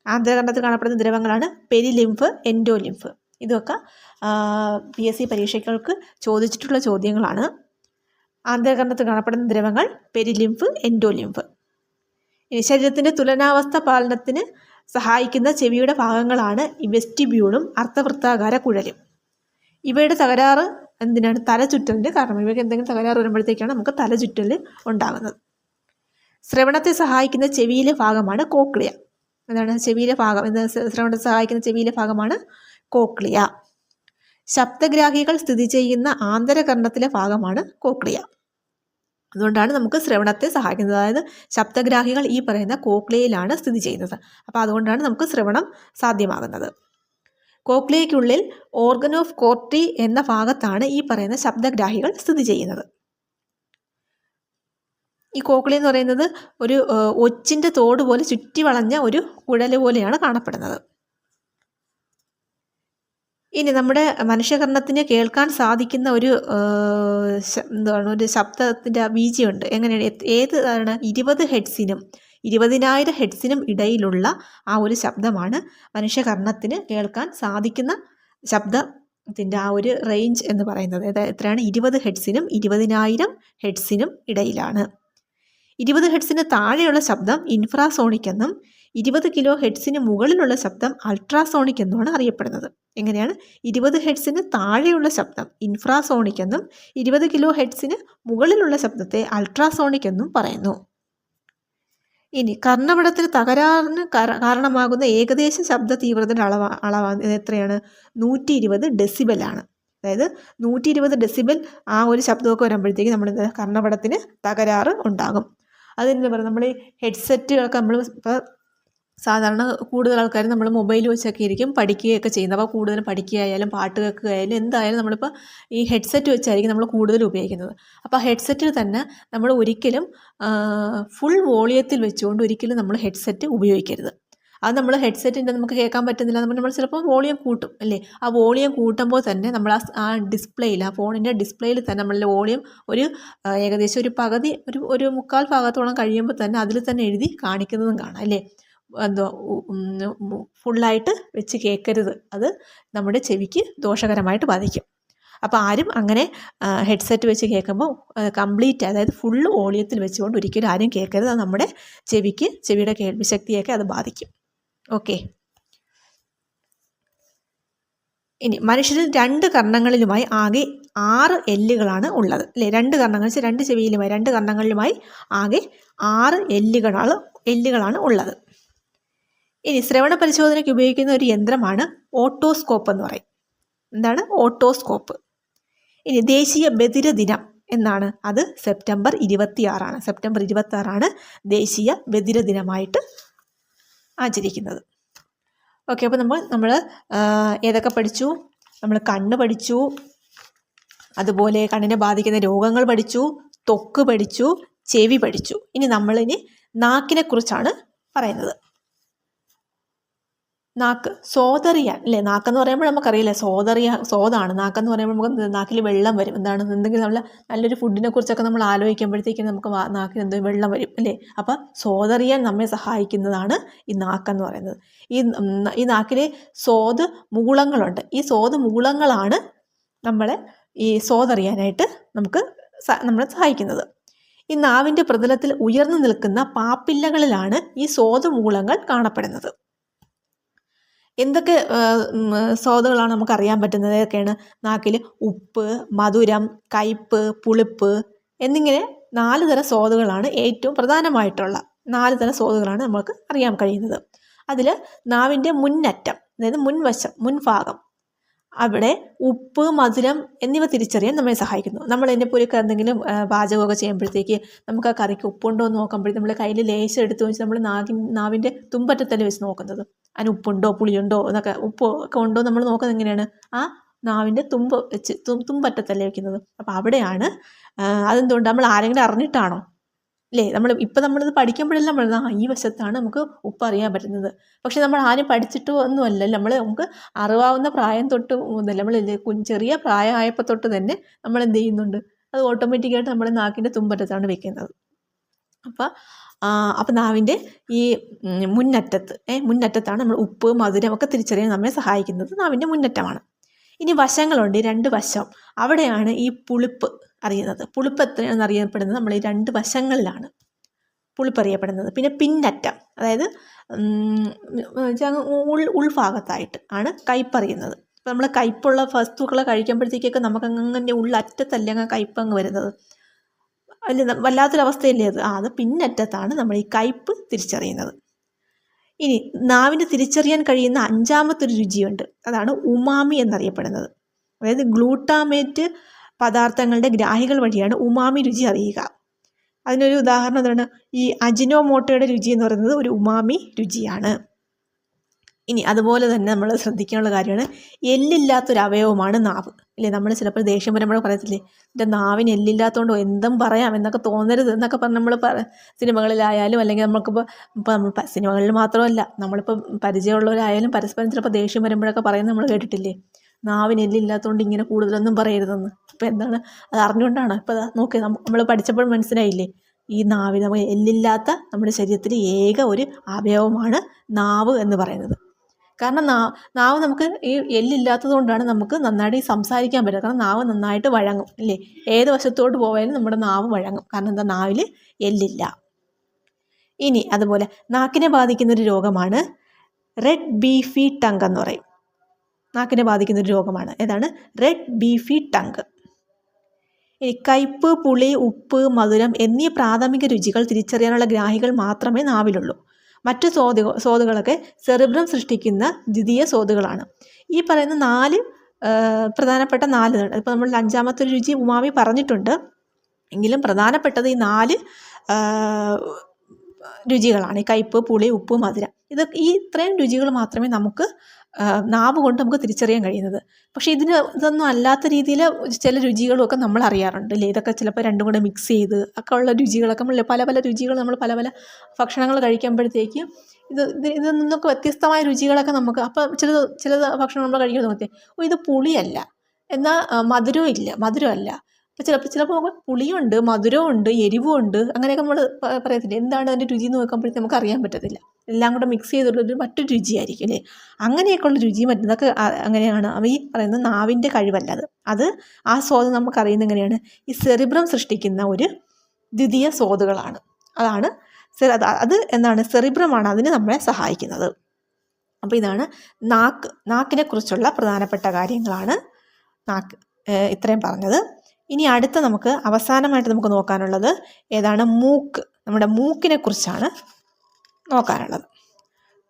ആന്തരകർണത്തിൽ കാണപ്പെടുന്ന ദ്രവങ്ങളാണ് പെരിലിംഫ്, എൻഡോലിംഫ്. ഇതൊക്കെ PSC പരീക്ഷകൾക്ക് ചോദിച്ചിട്ടുള്ള ചോദ്യങ്ങളാണ്. ആന്തരകർണത്തിൽ കാണപ്പെടുന്ന ദ്രവങ്ങൾ പെരിലിംഫ്, എൻഡോലിംഫ്. ഇനി ശരീരത്തിൻ്റെ തുലനാവസ്ഥ പാലനത്തിന് സഹായിക്കുന്ന ചെവിയുടെ ഭാഗങ്ങളാണ് ഈ വെസ്റ്റിബ്യൂളും അർദ്ധവൃത്താകാര കുഴലും. ഇവയുടെ തകരാറ് എന്തിനാണ്? തലചുറ്റലിൻ്റെ കാരണം. ഇവയ്ക്ക് എന്തെങ്കിലും തകരാറ് വരുമ്പോഴത്തേക്കാണ് നമുക്ക് തലചുറ്റൽ ഉണ്ടാകുന്നത്. ശ്രവണത്തെ സഹായിക്കുന്ന ചെവിയിലെ ഭാഗമാണ് കോക്ലിയ. എന്താണ് ചെവിയിലെ ഭാഗം? ശ്രവണത്തെ സഹായിക്കുന്ന ചെവിയിലെ ഭാഗമാണ് കോക്ലിയ. ശബ്ദഗ്രാഹികൾ സ്ഥിതി ചെയ്യുന്ന ആന്തരകർണത്തിലെ ഭാഗമാണ് കോക്ലിയ. അതുകൊണ്ടാണ് നമുക്ക് ശ്രവണത്തെ സഹായിക്കുന്നത്. അതായത് ശബ്ദഗ്രാഹികൾ ഈ പറയുന്ന കോക്ലിയയിലാണ് സ്ഥിതി ചെയ്യുന്നത്. അപ്പോൾ അതുകൊണ്ടാണ് നമുക്ക് ശ്രവണം സാധ്യമാകുന്നത്. കോക്ലിയയ്ക്കുള്ളിൽ ഓർഗൻ ഓഫ് കോർട്ടി എന്ന ഭാഗത്താണ് ഈ പറയുന്ന ശബ്ദഗ്രാഹികൾ സ്ഥിതി ചെയ്യുന്നത്. ഈ കോക്ലിയ എന്ന് പറയുന്നത് ഒരു ഒച്ചിൻ്റെ തോട് പോലെ ചുറ്റി വളഞ്ഞ ഒരു കുഴൽ പോലെയാണ് കാണപ്പെടുന്നത്. ഇനി നമ്മുടെ മനുഷ്യകർണത്തിന് കേൾക്കാൻ സാധിക്കുന്ന ഒരു ശബ്ദത്തിൻ്റെ ബീജമുണ്ട്. എങ്ങനെയാണ്? ഏതാണ്? 20 ഹെഡ്സിനും 20,000 ഹെഡ്സിനും ഇടയിലുള്ള ആ ഒരു ശബ്ദമാണ് മനുഷ്യകർണത്തിന് കേൾക്കാൻ സാധിക്കുന്ന ശബ്ദത്തിൻ്റെ ആ ഒരു റേഞ്ച് എന്ന് പറയുന്നത്. എത്രയാണ്? 20 ഹെഡ്സിനും 20,000 ഹെഡ്സിനും ഇടയിലാണ്. 20 ഹെഡ്സിന് താഴെയുള്ള ശബ്ദം ഇൻഫ്രാസോണിക് എന്നും 20 കിലോ ഹെഡ്സിന് മുകളിലുള്ള ശബ്ദം അൾട്രാസോണിക് എന്നുമാണ് അറിയപ്പെടുന്നത്. എങ്ങനെയാണ്? 20 ഹെഡ്സിന് താഴെയുള്ള ശബ്ദം ഇൻഫ്രാസോണിക് എന്നും 20 കിലോ ഹെഡ്സിന് മുകളിലുള്ള ശബ്ദത്തെ അൾട്രാസോണിക് എന്നും പറയുന്നു. ഇനി കർണപടത്തിന് തകരാറിന് കാരണമാകുന്ന ഏകദേശ ശബ്ദ തീവ്രതയുടെ അളവ് എത്രയാണ്? 120 ഡെസിബലാണ്. അതായത് 120 ഡെസിബൽ ആ ഒരു ശബ്ദമൊക്കെ വരുമ്പോഴത്തേക്ക് നമ്മൾ കർണപടത്തിന് തകരാറ് ഉണ്ടാകും. അതെന്താ പറയുക, നമ്മൾ ഈ ഹെഡ്സെറ്റുകളൊക്കെ നമ്മൾ ഇപ്പോൾ സാധാരണ കൂടുതൽ ആൾക്കാർ നമ്മൾ മൊബൈൽ വെച്ചൊക്കെ ആയിരിക്കും പഠിക്കുകയൊക്കെ ചെയ്യുന്നത്. അപ്പോൾ കൂടുതൽ പഠിക്കുകയായാലും പാട്ട് കേൾക്കുകയായാലും എന്തായാലും നമ്മളിപ്പോൾ ഈ ഹെഡ്സെറ്റ് വെച്ചായിരിക്കും നമ്മൾ കൂടുതൽ ഉപയോഗിക്കുന്നത്. അപ്പോൾ ആ ഹെഡ്സെറ്റിൽ തന്നെ നമ്മൾ ഒരിക്കലും ഫുൾ വോളിയത്തിൽ വെച്ചുകൊണ്ട് ഒരിക്കലും നമ്മൾ ഹെഡ്സെറ്റ് ഉപയോഗിക്കരുത്. അത് നമ്മൾ ഹെഡ്സെറ്റിൻ്റെ നമുക്ക് കേൾക്കാൻ പറ്റുന്നില്ല, നമ്മൾ ചിലപ്പോൾ വോളിയം കൂട്ടും അല്ലേ. ആ വോളിയം കൂട്ടുമ്പോൾ തന്നെ നമ്മൾ ആ ഡിസ്പ്ലേയിൽ, ആ ഫോണിൻ്റെ ഡിസ്പ്ലേയിൽ തന്നെ നമ്മളുടെ വോളിയം ഒരു ഏകദേശം ഒരു പകുതി, ഒരു 1/4 ഭാഗത്തോളം കഴിയുമ്പോൾ തന്നെ അതിൽ തന്നെ എഴുതി കാണിക്കുന്നതും കാണാം അല്ലേ. എന്തോ ഫുള്ളായിട്ട് വെച്ച് കേൾക്കരുത്, അത് നമ്മുടെ ചെവിക്ക് ദോഷകരമായിട്ട് ബാധിക്കും. അപ്പോൾ ആരും അങ്ങനെ ഹെഡ്സെറ്റ് വെച്ച് കേൾക്കുമ്പോൾ കംപ്ലീറ്റ്, അതായത് ഫുള്ള് വോളിയത്തിൽ വെച്ചുകൊണ്ട് ഒരിക്കലും ആരും കേൾക്കരുത്. അത് നമ്മുടെ ചെവിയുടെ കേൾവി ശക്തിയൊക്കെ അത് ബാധിക്കും. ഓക്കെ. ഇനി മനുഷ്യരിൽ 2 കർണങ്ങളിലുമായി ആകെ 6 എല്ലുകളാണ് ഉള്ളത് അല്ലേ. 2 കർണങ്ങൾ, 2 ചെവിയിലുമായി 2 കർണങ്ങളിലുമായി ആകെ 6 എല്ലുകളാണ് ഉള്ളത്. ഇനി ശ്രവണ പരിശോധനയ്ക്ക് ഉപയോഗിക്കുന്ന ഒരു യന്ത്രമാണ് ഓട്ടോസ്കോപ്പ് എന്ന് പറയും. എന്താണ് ഓട്ടോസ്കോപ്പ്? ഇനി ദേശീയ ബധിര ദിനം എന്നാണ്? അത് സെപ്റ്റംബർ 26 സെപ്റ്റംബർ 26 ദേശീയ ബധിര ദിനമായിട്ട് ആചരിക്കുന്നത്. ഓക്കെ. അപ്പോൾ നമ്മൾ ഏതൊക്കെ പഠിച്ചു? നമ്മൾ കണ്ണ് പഠിച്ചു, അതുപോലെ കണ്ണിനെ ബാധിക്കുന്ന രോഗങ്ങൾ പഠിച്ചു, ത്വക്ക് പഠിച്ചു, ചെവി പഠിച്ചു. ഇനി നമ്മളിനി നാക്കിനെ കുറിച്ചാണ് പറയുന്നത്. നാക്ക് സോതറിയാൻ അല്ലേ. നാക്കെന്ന് പറയുമ്പോൾ നമുക്കറിയില്ലേ സോതാണ്. നാക്കെന്ന് പറയുമ്പോൾ നമുക്ക് നാക്കിൽ വെള്ളം വരും. എന്താണ്, എന്തെങ്കിലും നമ്മൾ നല്ലൊരു ഫുഡിനെ കുറിച്ചൊക്കെ നമ്മൾ ആലോചിക്കുമ്പോഴത്തേക്കും നമുക്ക് നാക്കിൽ എന്തോ വെള്ളം വരും അല്ലേ. അപ്പം സോതറിയാൻ നമ്മെ സഹായിക്കുന്നതാണ് ഈ നാക്കെന്ന് പറയുന്നത്. ഈ നാക്കിലെ സ്വാദ് മുകുളങ്ങളുണ്ട്. ഈ സ്വാദ് മുകുളങ്ങളാണ് നമ്മളെ ഈ സ്വാദറിയാനായിട്ട് നമ്മളെ സഹായിക്കുന്നത്. ഈ നാവിൻ്റെ പ്രതലത്തിൽ ഉയർന്നു നിൽക്കുന്ന പാപ്പില്ലകളിലാണ് ഈ സ്വാദ് മുകുളങ്ങൾ കാണപ്പെടുന്നത്. എന്തൊക്കെ സ്വാദുകളാണ് നമുക്ക് അറിയാൻ പറ്റുന്നത്? ഏതൊക്കെയാണ്? നാക്കിൽ ഉപ്പ്, മധുരം, കയ്പ്പ്, പുളിപ്പ് എന്നിങ്ങനെ 4 തരം സ്വാദുകളാണ് ഏറ്റവും പ്രധാനമായിട്ടുള്ള 4 തരം സ്വാദുകളാണ് നമുക്ക് അറിയാൻ കഴിയുന്നത്. അതിൽ നാവിൻ്റെ മുന്നറ്റം, അതായത് മുൻഭാഗം, അവിടെ ഉപ്പ്, മധുരം എന്നിവ തിരിച്ചറിയാൻ നമ്മെ സഹായിക്കുന്നു. നമ്മൾ ഇതിനെപ്പോൾ എന്തെങ്കിലും പാചകമൊക്കെ ചെയ്യുമ്പോഴത്തേക്ക് നമുക്ക് ആ കറിക്ക് ഉപ്പുണ്ടോ എന്ന് നോക്കുമ്പോഴത്തേക്ക് നമ്മൾ കയ്യിൽ ലേശം എടുത്ത് വെച്ച് നമ്മൾ നാവിൻ്റെ തുമ്പറ്റത്തല്ലേ വെച്ച് നോക്കുന്നത്. അതിന് ഉപ്പുണ്ടോ പുളിയുണ്ടോ എന്നൊക്കെ, ഉപ്പ് ഒക്കെ ഉണ്ടോ നമ്മൾ നോക്കുന്നത് എങ്ങനെയാണ്? ആ നാവിൻ്റെ തുമ്പ് വെച്ച് തുമ്പറ്റത്തല്ലേ വയ്ക്കുന്നത്. അപ്പോൾ അവിടെയാണ്. അതെന്തുകൊണ്ട്? നമ്മൾ ആരെങ്കിലും അറിഞ്ഞിട്ടാണോ അല്ലേ? നമ്മളിത് പഠിക്കുമ്പോഴെല്ലാം ഈ വശത്താണ് നമുക്ക് ഉപ്പ് അറിയാൻ പറ്റുന്നത്. പക്ഷെ നമ്മൾ ആരും പഠിച്ചിട്ടോ ഒന്നുമല്ല. നമുക്ക് അറിവാവുന്ന പ്രായം തൊട്ട് മുതൽ, നമ്മൾ ചെറിയ പ്രായമായപ്പോൾ തൊട്ട് തന്നെ നമ്മൾ എന്ത് ചെയ്യുന്നുണ്ട്? അത് ഓട്ടോമാറ്റിക്കായിട്ട് നമ്മൾ നാക്കിൻ്റെ തുമ്പറ്റത്താണ് വെക്കുന്നത്. അപ്പം നാവിൻ്റെ ഈ മുന്നറ്റത്താണ് നമ്മൾ ഉപ്പ്, മധുരം ഒക്കെ തിരിച്ചറിയാൻ നമ്മെ സഹായിക്കുന്നത് നാവിൻ്റെ മുന്നറ്റമാണ്. ഇനി വശങ്ങളുണ്ട്, 2 വശം. അവിടെയാണ് ഈ പുളിപ്പ് അറിയുന്നത്. പുളിപ്പ് എത്രയാണെന്ന് അറിയപ്പെടുന്നത് നമ്മൾ ഈ 2 വശങ്ങളിലാണ് പുളിപ്പ് അറിയപ്പെടുന്നത്. പിന്നെ പിന്നറ്റം, അതായത് ഉൾഭാഗത്തായിട്ട് ആണ് കയ്പറിയുന്നത്. ഇപ്പം നമ്മൾ കയ്പുള്ള വസ്തുക്കളെ കഴിക്കുമ്പോഴത്തേക്കൊക്കെ നമുക്ക് അങ്ങനെ ഉള്ളറ്റത്തല്ലേ അങ്ങ് കയ്പ് അങ്ങ് വരുന്നത്. അതിൽ വല്ലാത്തൊരവസ്ഥയല്ലേ അത്. അത് പിന്നറ്റത്താണ് നമ്മൾ ഈ കയ്പ് തിരിച്ചറിയുന്നത്. ഇനി നാവിന് തിരിച്ചറിയാൻ കഴിയുന്ന 5ാമത്തെ ഒരു രുചിയുണ്ട്. അതാണ് ഉമാമി എന്നറിയപ്പെടുന്നത്. അതായത് ഗ്ലൂട്ടാമേറ്റ് പദാർത്ഥങ്ങളുടെ ഗ്രാഹികൾ വഴിയാണ് ഉമാമി രുചി അറിയുക. അതിനൊരു ഉദാഹരണം എന്താണ്? ഈ അജിനോമോട്ടോയുടെ രുചി എന്ന് പറയുന്നത് ഒരു ഉമാമി രുചിയാണ്. ഇനി അതുപോലെ തന്നെ നമ്മൾ ശ്രദ്ധിക്കാനുള്ള കാര്യമാണ്, എല്ലില്ലാത്തൊരു അവയവമാണ് നാവ് അല്ലേ. നമ്മൾ ചിലപ്പോൾ ദേഷ്യം വരുമ്പോൾ പറയത്തില്ലേ, എൻ്റെ നാവിന് എല്ലില്ലാത്തതുകൊണ്ടോ എന്തും പറയാം എന്നൊക്കെ തോന്നരുത് എന്നൊക്കെ പറഞ്ഞ് നമ്മൾ സിനിമകളിലായാലും അല്ലെങ്കിൽ നമുക്കിപ്പോൾ നമ്മൾ സിനിമകളിൽ മാത്രമല്ല, നമ്മളിപ്പോൾ പരിചയമുള്ളവരായാലും പരസ്പരം ചിലപ്പോൾ ദേഷ്യം വരുമ്പോഴൊക്കെ പറയുന്നത് നമ്മൾ കേട്ടിട്ടില്ലേ, നാവിന് എല്ലില്ലാത്തതുകൊണ്ട് ഇങ്ങനെ കൂടുതലൊന്നും പറയരുതെന്ന്. അപ്പോൾ എന്താണ് അത് അറിഞ്ഞുകൊണ്ടാണ്. ഇപ്പോൾ നോക്കി നമ്മൾ പഠിച്ചപ്പോൾ മനസ്സിലായില്ലേ, ഈ നാവിന് നമുക്ക് എല്ലില്ലാത്ത നമ്മുടെ ശരീരത്തിൽ ഏക ഒരു അവയവമാണ് നാവ് എന്ന് പറയുന്നത്. കാരണം നാവ് നമുക്ക് ഈ എല്ലില്ലാത്തത് കൊണ്ടാണ് നമുക്ക് നന്നായിട്ട് സംസാരിക്കാൻ പറ്റുക. കാരണം നാവ് നന്നായിട്ട് വഴങ്ങും അല്ലേ. ഏത് വശത്തോട്ട് പോയാലും നമ്മുടെ നാവ് വഴങ്ങും. കാരണം എന്താ? നാവിൽ എല്ലില്ല. ഇനി അതുപോലെ നാക്കിനെ ബാധിക്കുന്നൊരു രോഗമാണ് റെഡ് ബീഫി ടങ്ക് എന്ന് പറയും. നാക്കിനെ ബാധിക്കുന്നൊരു രോഗമാണ് ഏതാണ്? Red ബീഫി tongue. ഈ കയ്പ്, പുളി, ഉപ്പ്, മധുരം എന്നീ പ്രാഥമിക രുചികൾ തിരിച്ചറിയാനുള്ള ഗ്രാഹികൾ മാത്രമേ നാവിലുള്ളൂ. മറ്റു സ്വാദുകളൊക്കെ സെറിബ്രം സൃഷ്ടിക്കുന്ന ദ്വിതീയ സ്വാദുകളാണ്. ഈ പറയുന്ന 4 പ്രധാനപ്പെട്ട 4 ഇപ്പോൾ നമ്മൾ 5ാമത്തെ രുചി ഉമാമി പറഞ്ഞിട്ടുണ്ട്. എങ്കിലും പ്രധാനപ്പെട്ടത് ഈ 4 രുചികളാണ്. ഈ കയ്പ്, പുളി, ഉപ്പ്, മധുരം. ഈ ഇത്രയും രുചികൾ മാത്രമേ നമുക്ക് നാവ് കൊണ്ട് നമുക്ക് തിരിച്ചറിയാൻ കഴിയുന്നത്. പക്ഷേ ഇതൊന്നും അല്ലാത്ത രീതിയിൽ ചില രുചികളുമൊക്കെ നമ്മൾ അറിയാറുണ്ട് അല്ലേ. ഇതൊക്കെ ചിലപ്പോൾ രണ്ടും കൂടെ മിക്സ് ചെയ്ത് ഒക്കെ ഉള്ള രുചികളൊക്കെ നമ്മൾ പല പല രുചികൾ നമ്മൾ പല പല ഭക്ഷണങ്ങൾ കഴിക്കുമ്പോഴത്തേക്ക് ഇതിൽ നിന്നൊക്കെ വ്യത്യസ്തമായ രുചികളൊക്കെ നമുക്ക് അപ്പോൾ ചില ഭക്ഷണം നമ്മൾ കഴിക്കുമ്പോൾ നോക്കിയാൽ ഇത് പുളിയല്ല, എന്നാൽ മധുരമല്ല. അപ്പോൾ ചിലപ്പോൾ പുളിയുണ്ട്, മധുരമുണ്ട്, എരിവുണ്ട്, അങ്ങനെയൊക്കെ നമ്മൾ പറയത്തില്ല. എന്താണ് അതിൻ്റെ രുചി എന്ന് നോക്കുമ്പോഴത്തേക്ക് നമുക്ക് അറിയാൻ പറ്റത്തില്ല. എല്ലാം കൂടെ മിക്സ് ചെയ്തിട്ടുള്ളൊരു മറ്റൊരു രുചിയായിരിക്കും അല്ലേ. അങ്ങനെയൊക്കെയുള്ള രുചി മറ്റൊക്കെ അങ്ങനെയാണ്. ഈ പറയുന്ന നാവിൻ്റെ കഴിവല്ല അത് ആ സ്വാദ് നമുക്കറിയുന്നത് എങ്ങനെയാണ്, ഈ സെറിബ്രം സൃഷ്ടിക്കുന്ന ഒരു ദ്വിതീയ സ്വാദുകളാണ്. അത് എന്താണ്, സെറിബ്രമാണ് അതിന് നമ്മളെ സഹായിക്കുന്നത്. അപ്പോൾ ഇതാണ് നാക്കിനെ കുറിച്ചുള്ള പ്രധാനപ്പെട്ട കാര്യങ്ങളാണ് ഇത്രയും പറഞ്ഞത്. ഇനി അടുത്ത നമുക്ക് അവസാനമായിട്ട് നമുക്ക് നോക്കാനുള്ളത് ഏതാണ്, മൂക്ക്. നമ്മുടെ മൂക്കിനെ കുറിച്ചാണ് നോക്കാനുള്ളത്.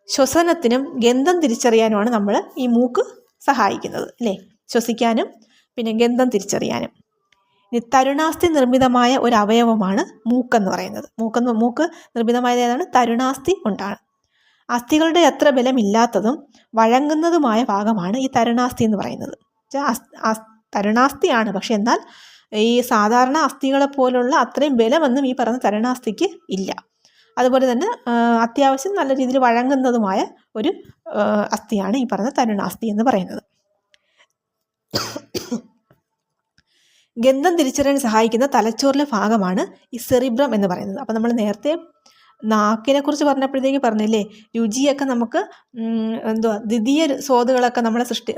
ശ്വസനത്തിനും ഗന്ധം തിരിച്ചറിയാനുമാണ് നമ്മൾ ഈ മൂക്ക് സഹായിക്കുന്നത് അല്ലേ. ശ്വസിക്കാനും പിന്നെ ഗന്ധം തിരിച്ചറിയാനും. ഇനി തരുണാസ്ഥി നിർമ്മിതമായ ഒരു അവയവമാണ് മൂക്കെന്ന് പറയുന്നത്. മൂക്ക് നിർമ്മിതമായത് ഏതാണ്, തരുണാസ്ഥി കൊണ്ടാണ്. അസ്ഥികളുടെ അത്ര ബലമില്ലാത്തതും വഴങ്ങുന്നതുമായ ഭാഗമാണ് ഈ തരുണാസ്ഥി എന്ന് പറയുന്നത്. തരുണാസ്ഥിയാണ്, പക്ഷെ എന്നാൽ ഈ സാധാരണ അസ്ഥികളെ പോലുള്ള അത്രയും ബലമൊന്നും ഈ പറഞ്ഞ തരുണാസ്ഥിക്ക് ഇല്ല. അതുപോലെ തന്നെ അത്യാവശ്യം നല്ല രീതിയിൽ വഴങ്ങുന്നതുമായ ഒരു അസ്ഥിയാണ് ഈ പറഞ്ഞ തരുണാസ്ഥി എന്ന് പറയുന്നത്. ഗന്ധം തിരിച്ചറിയാൻ സഹായിക്കുന്ന തലച്ചോറിലെ ഭാഗമാണ് ഈ സെറിബ്രം എന്ന് പറയുന്നത്. അപ്പോൾ നമ്മൾ നേരത്തെ നാക്കിനെ കുറിച്ച് പറഞ്ഞപ്പോഴത്തേക്ക് പറഞ്ഞില്ലേ, രുചിയൊക്കെ നമുക്ക് ദ്വിതീയ സ്വാദുകളൊക്കെ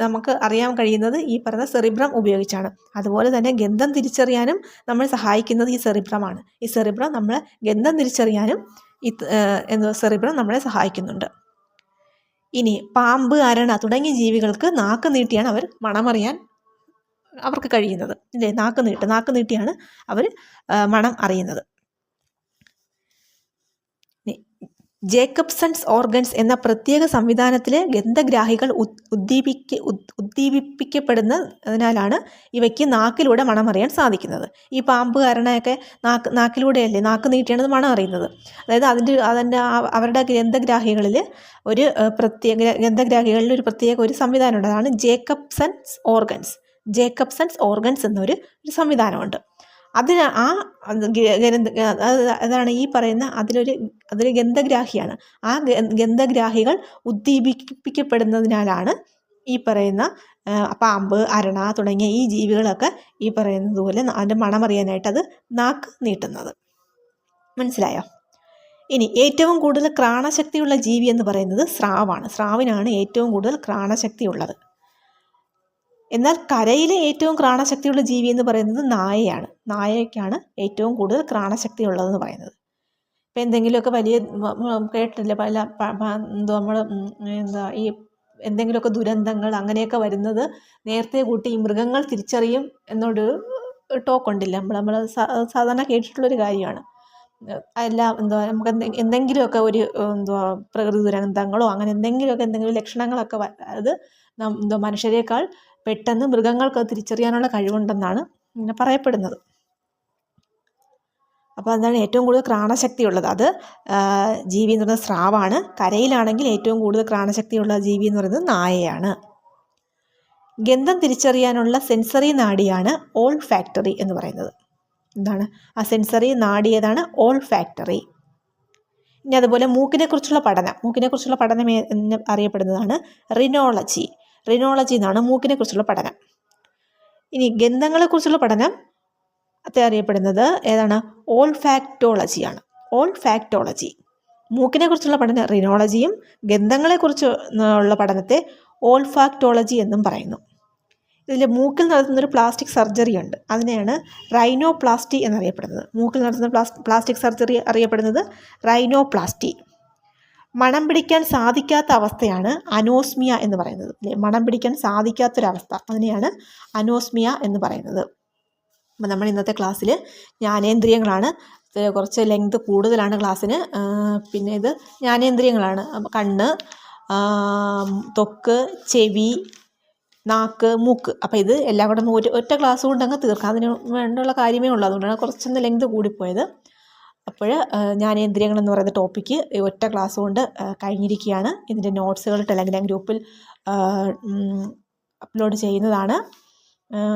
നമുക്ക് അറിയാൻ കഴിയുന്നത് ഈ പറഞ്ഞ സെറിബ്രം ഉപയോഗിച്ചാണ്. അതുപോലെ തന്നെ ഗന്ധം തിരിച്ചറിയാനും നമ്മൾ സഹായിക്കുന്നത് ഈ സെറിബ്രമാണ്. ഈ സെറിബ്രം നമ്മളെ ഗന്ധം തിരിച്ചറിയാനും സെറിബ്രം നമ്മളെ സഹായിക്കുന്നുണ്ട്. ഇനി പാമ്പ്, അരണ തുടങ്ങിയ ജീവികൾക്ക് നാക്ക് നീട്ടിയാണ് അവർ മണമറിയാൻ അവർക്ക് കഴിയുന്നത് അല്ലേ. നാക്ക് നീട്ടിയാണ് അവർ മണം അറിയുന്നത്. ജേക്കബ്സൺസ് ഓർഗൻസ് എന്ന പ്രത്യേക സംവിധാനത്തിലെ ഗന്ധഗ്രാഹികൾ ഉദ്ദീപിക്കപ്പെടുന്നതിനാലാണ് ഇവയ്ക്ക് നാക്കിലൂടെ മണമറിയാൻ സാധിക്കുന്നത്. ഈ പാമ്പ്, അരണയൊക്കെ നാക്കിലൂടെയല്ലേ, നാക്ക് നീട്ടിയാണ് മണം അറിയുന്നത്. അതായത് അവരുടെ ഗന്ധഗ്രാഹികളിൽ ഒരു പ്രത്യേക ഒരു സംവിധാനമുണ്ട്. അതാണ് ജേക്കബ്സൺസ് ഓർഗൻസ് എന്നൊരു സംവിധാനമുണ്ട്. അതാണ് ഈ പറയുന്ന അതൊരു ഗന്ധഗ്രാഹിയാണ്. ആ ഗന്ധഗ്രാഹികൾ ഉദ്ദീപിക്കപ്പെടുന്നതിനാലാണ് ഈ പറയുന്ന പാമ്പ്, അരണ തുടങ്ങിയ ഈ ജീവികളൊക്കെ ഈ പറയുന്നതുപോലെ അതിൻ്റെ മണമറിയാനായിട്ട് അത് നാക്ക് നീട്ടുന്നത്. മനസ്സിലായോ? ഇനി ഏറ്റവും കൂടുതൽ ഘ്രാണശക്തിയുള്ള ജീവി എന്ന് പറയുന്നത് സ്രാവാണ്. സ്രാവിനാണ് ഏറ്റവും കൂടുതൽ ഘ്രാണശക്തിയുള്ളത്. എന്നാൽ കരയിലെ ഏറ്റവും ഘ്രാണശക്തിയുള്ള ജീവി എന്ന് പറയുന്നത് നായയാണ്. നായയ്ക്കാണ് ഏറ്റവും കൂടുതൽ ഘ്രാണശക്തി ഉള്ളതെന്ന് പറയുന്നത്. ഇപ്പം എന്തെങ്കിലുമൊക്കെ വലിയ കേട്ടില്ലേ, നമ്മൾ ഈ എന്തെങ്കിലുമൊക്കെ ദുരന്തങ്ങൾ അങ്ങനെയൊക്കെ വരുന്നത് നേരത്തെ കൂട്ടി ഈ മൃഗങ്ങൾ തിരിച്ചറിയും എന്നൊരു ടോക്കുണ്ടില്ല. നമ്മൾ സാധാരണ കേട്ടിട്ടുള്ളൊരു കാര്യമാണ്. എല്ലാം നമുക്ക് എന്തെങ്കിലുമൊക്കെ ഒരു പ്രകൃതി ദുരന്തങ്ങളോ അങ്ങനെ എന്തെങ്കിലും ലക്ഷണങ്ങളൊക്കെ അത് മനുഷ്യരെക്കാൾ പെട്ടെന്ന് മൃഗങ്ങൾക്ക് തിരിച്ചറിയാനുള്ള കഴിവുണ്ടെന്നാണ് പറയപ്പെടുന്നത്. അപ്പോൾ അതാണ് ഏറ്റവും കൂടുതൽ ഘ്രാണശക്തിയുള്ളത്. അത് ജീവി എന്ന് പറയുന്നത് സ്രാവാണ്. കരയിലാണെങ്കിൽ ഏറ്റവും കൂടുതൽ ഘ്രാണശക്തിയുള്ള ജീവി എന്ന് പറയുന്നത് നായയാണ്. ഗന്ധം തിരിച്ചറിയാനുള്ള സെൻസറി നാഡിയാണ് ഓൾ ഫാക്ടറി എന്ന് പറയുന്നത്. എന്താണ് ആ സെൻസറി നാഡി? ഏതാണ്? All factory. ഇനി അതുപോലെ മൂക്കിനെ കുറിച്ചുള്ള പഠനം എന്ന് അറിയപ്പെടുന്നതാണ് റിനോളജി എന്നാണ് മൂക്കിനെ കുറിച്ചുള്ള പഠനം. ഇനി ഗന്ധങ്ങളെക്കുറിച്ചുള്ള പഠനം അറിയപ്പെടുന്നത് ഏതാണ്? ഓൾഫാക്ടോളജിയാണ്. മൂക്കിനെ കുറിച്ചുള്ള പഠനം റിനോളജിയും ഗന്ധങ്ങളെക്കുറിച്ചുള്ള പഠനത്തെ ഓൾഫാക്ടോളജി എന്നും പറയുന്നു. ഇതിൽ മൂക്കിൽ നടത്തുന്നൊരു പ്ലാസ്റ്റിക് സർജറി ഉണ്ട്. അതിനെയാണ് റൈനോപ്ലാസ്റ്റി എന്നറിയപ്പെടുന്നത്. മൂക്കിൽ നടത്തുന്ന പ്ലാസ്റ്റിക് സർജറി അറിയപ്പെടുന്നത് റൈനോപ്ലാസ്റ്റി. മണം പിടിക്കാൻ സാധിക്കാത്ത അവസ്ഥയാണ് അനോസ്മിയ എന്ന് പറയുന്നത്. അല്ലേ, മണം പിടിക്കാൻ സാധിക്കാത്തൊരവസ്ഥ, അതിനെയാണ് അനോസ്മിയ എന്ന് പറയുന്നത്. അപ്പോൾ നമ്മൾ ഇന്നത്തെ ക്ലാസ്സിൽ ജ്ഞാനേന്ദ്രിയങ്ങളാണ്, കുറച്ച് ലെങ്ത് കൂടുതലാണ് ക്ലാസ്സിന്. പിന്നെ ഇത് ജ്ഞാനേന്ദ്രിയങ്ങളാണ്. കണ്ണ്, ത്വക്ക്, ചെവി, നാക്ക്, മൂക്ക്. അപ്പോൾ ഇത് എല്ലാം കൂടെ ഒറ്റ ക്ലാസ് കൊണ്ട് അങ്ങ് തീർക്കാം. അതിന് വേണ്ടുള്ള കാര്യമേ ഉള്ളൂ. അതുകൊണ്ടാണ് കുറച്ചൊന്ന് ലെങ്ത് കൂടിപ്പോയത്. അപ്പോൾ ജ്ഞാനേന്ദ്രിയങ്ങൾ എന്ന് പറയുന്ന ടോപ്പിക്ക് ഒറ്റ ക്ലാസ് കൊണ്ട് കഴിഞ്ഞിരിക്കുകയാണ്. ഇതിൻ്റെ നോട്ട്സുകൾ ടെലഗ്രാം ഗ്രൂപ്പിൽ അപ്ലോഡ് ചെയ്യുന്നതാണ്.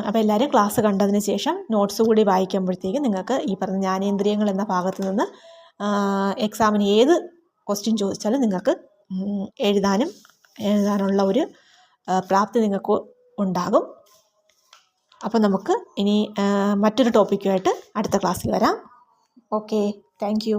അപ്പോൾ എല്ലാവരും ക്ലാസ് കണ്ടതിന് ശേഷം നോട്ട്സ് കൂടി വായിക്കുമ്പോഴത്തേക്കും നിങ്ങൾക്ക് ഈ പറഞ്ഞ ജ്ഞാനേന്ദ്രിയങ്ങൾ എന്ന ഭാഗത്ത് നിന്ന് എക്സാമിന് ഏത് ക്വസ്റ്റ്യൻ ചോദിച്ചാലും നിങ്ങൾക്ക് എഴുതാനുള്ള ഒരു പ്രാപ്തി നിങ്ങൾക്ക് ഉണ്ടാകും. അപ്പോൾ നമുക്ക് ഇനി മറ്റൊരു ടോപ്പിക്കുമായിട്ട് അടുത്ത ക്ലാസ്സിൽ വരാം. Okay, thank you.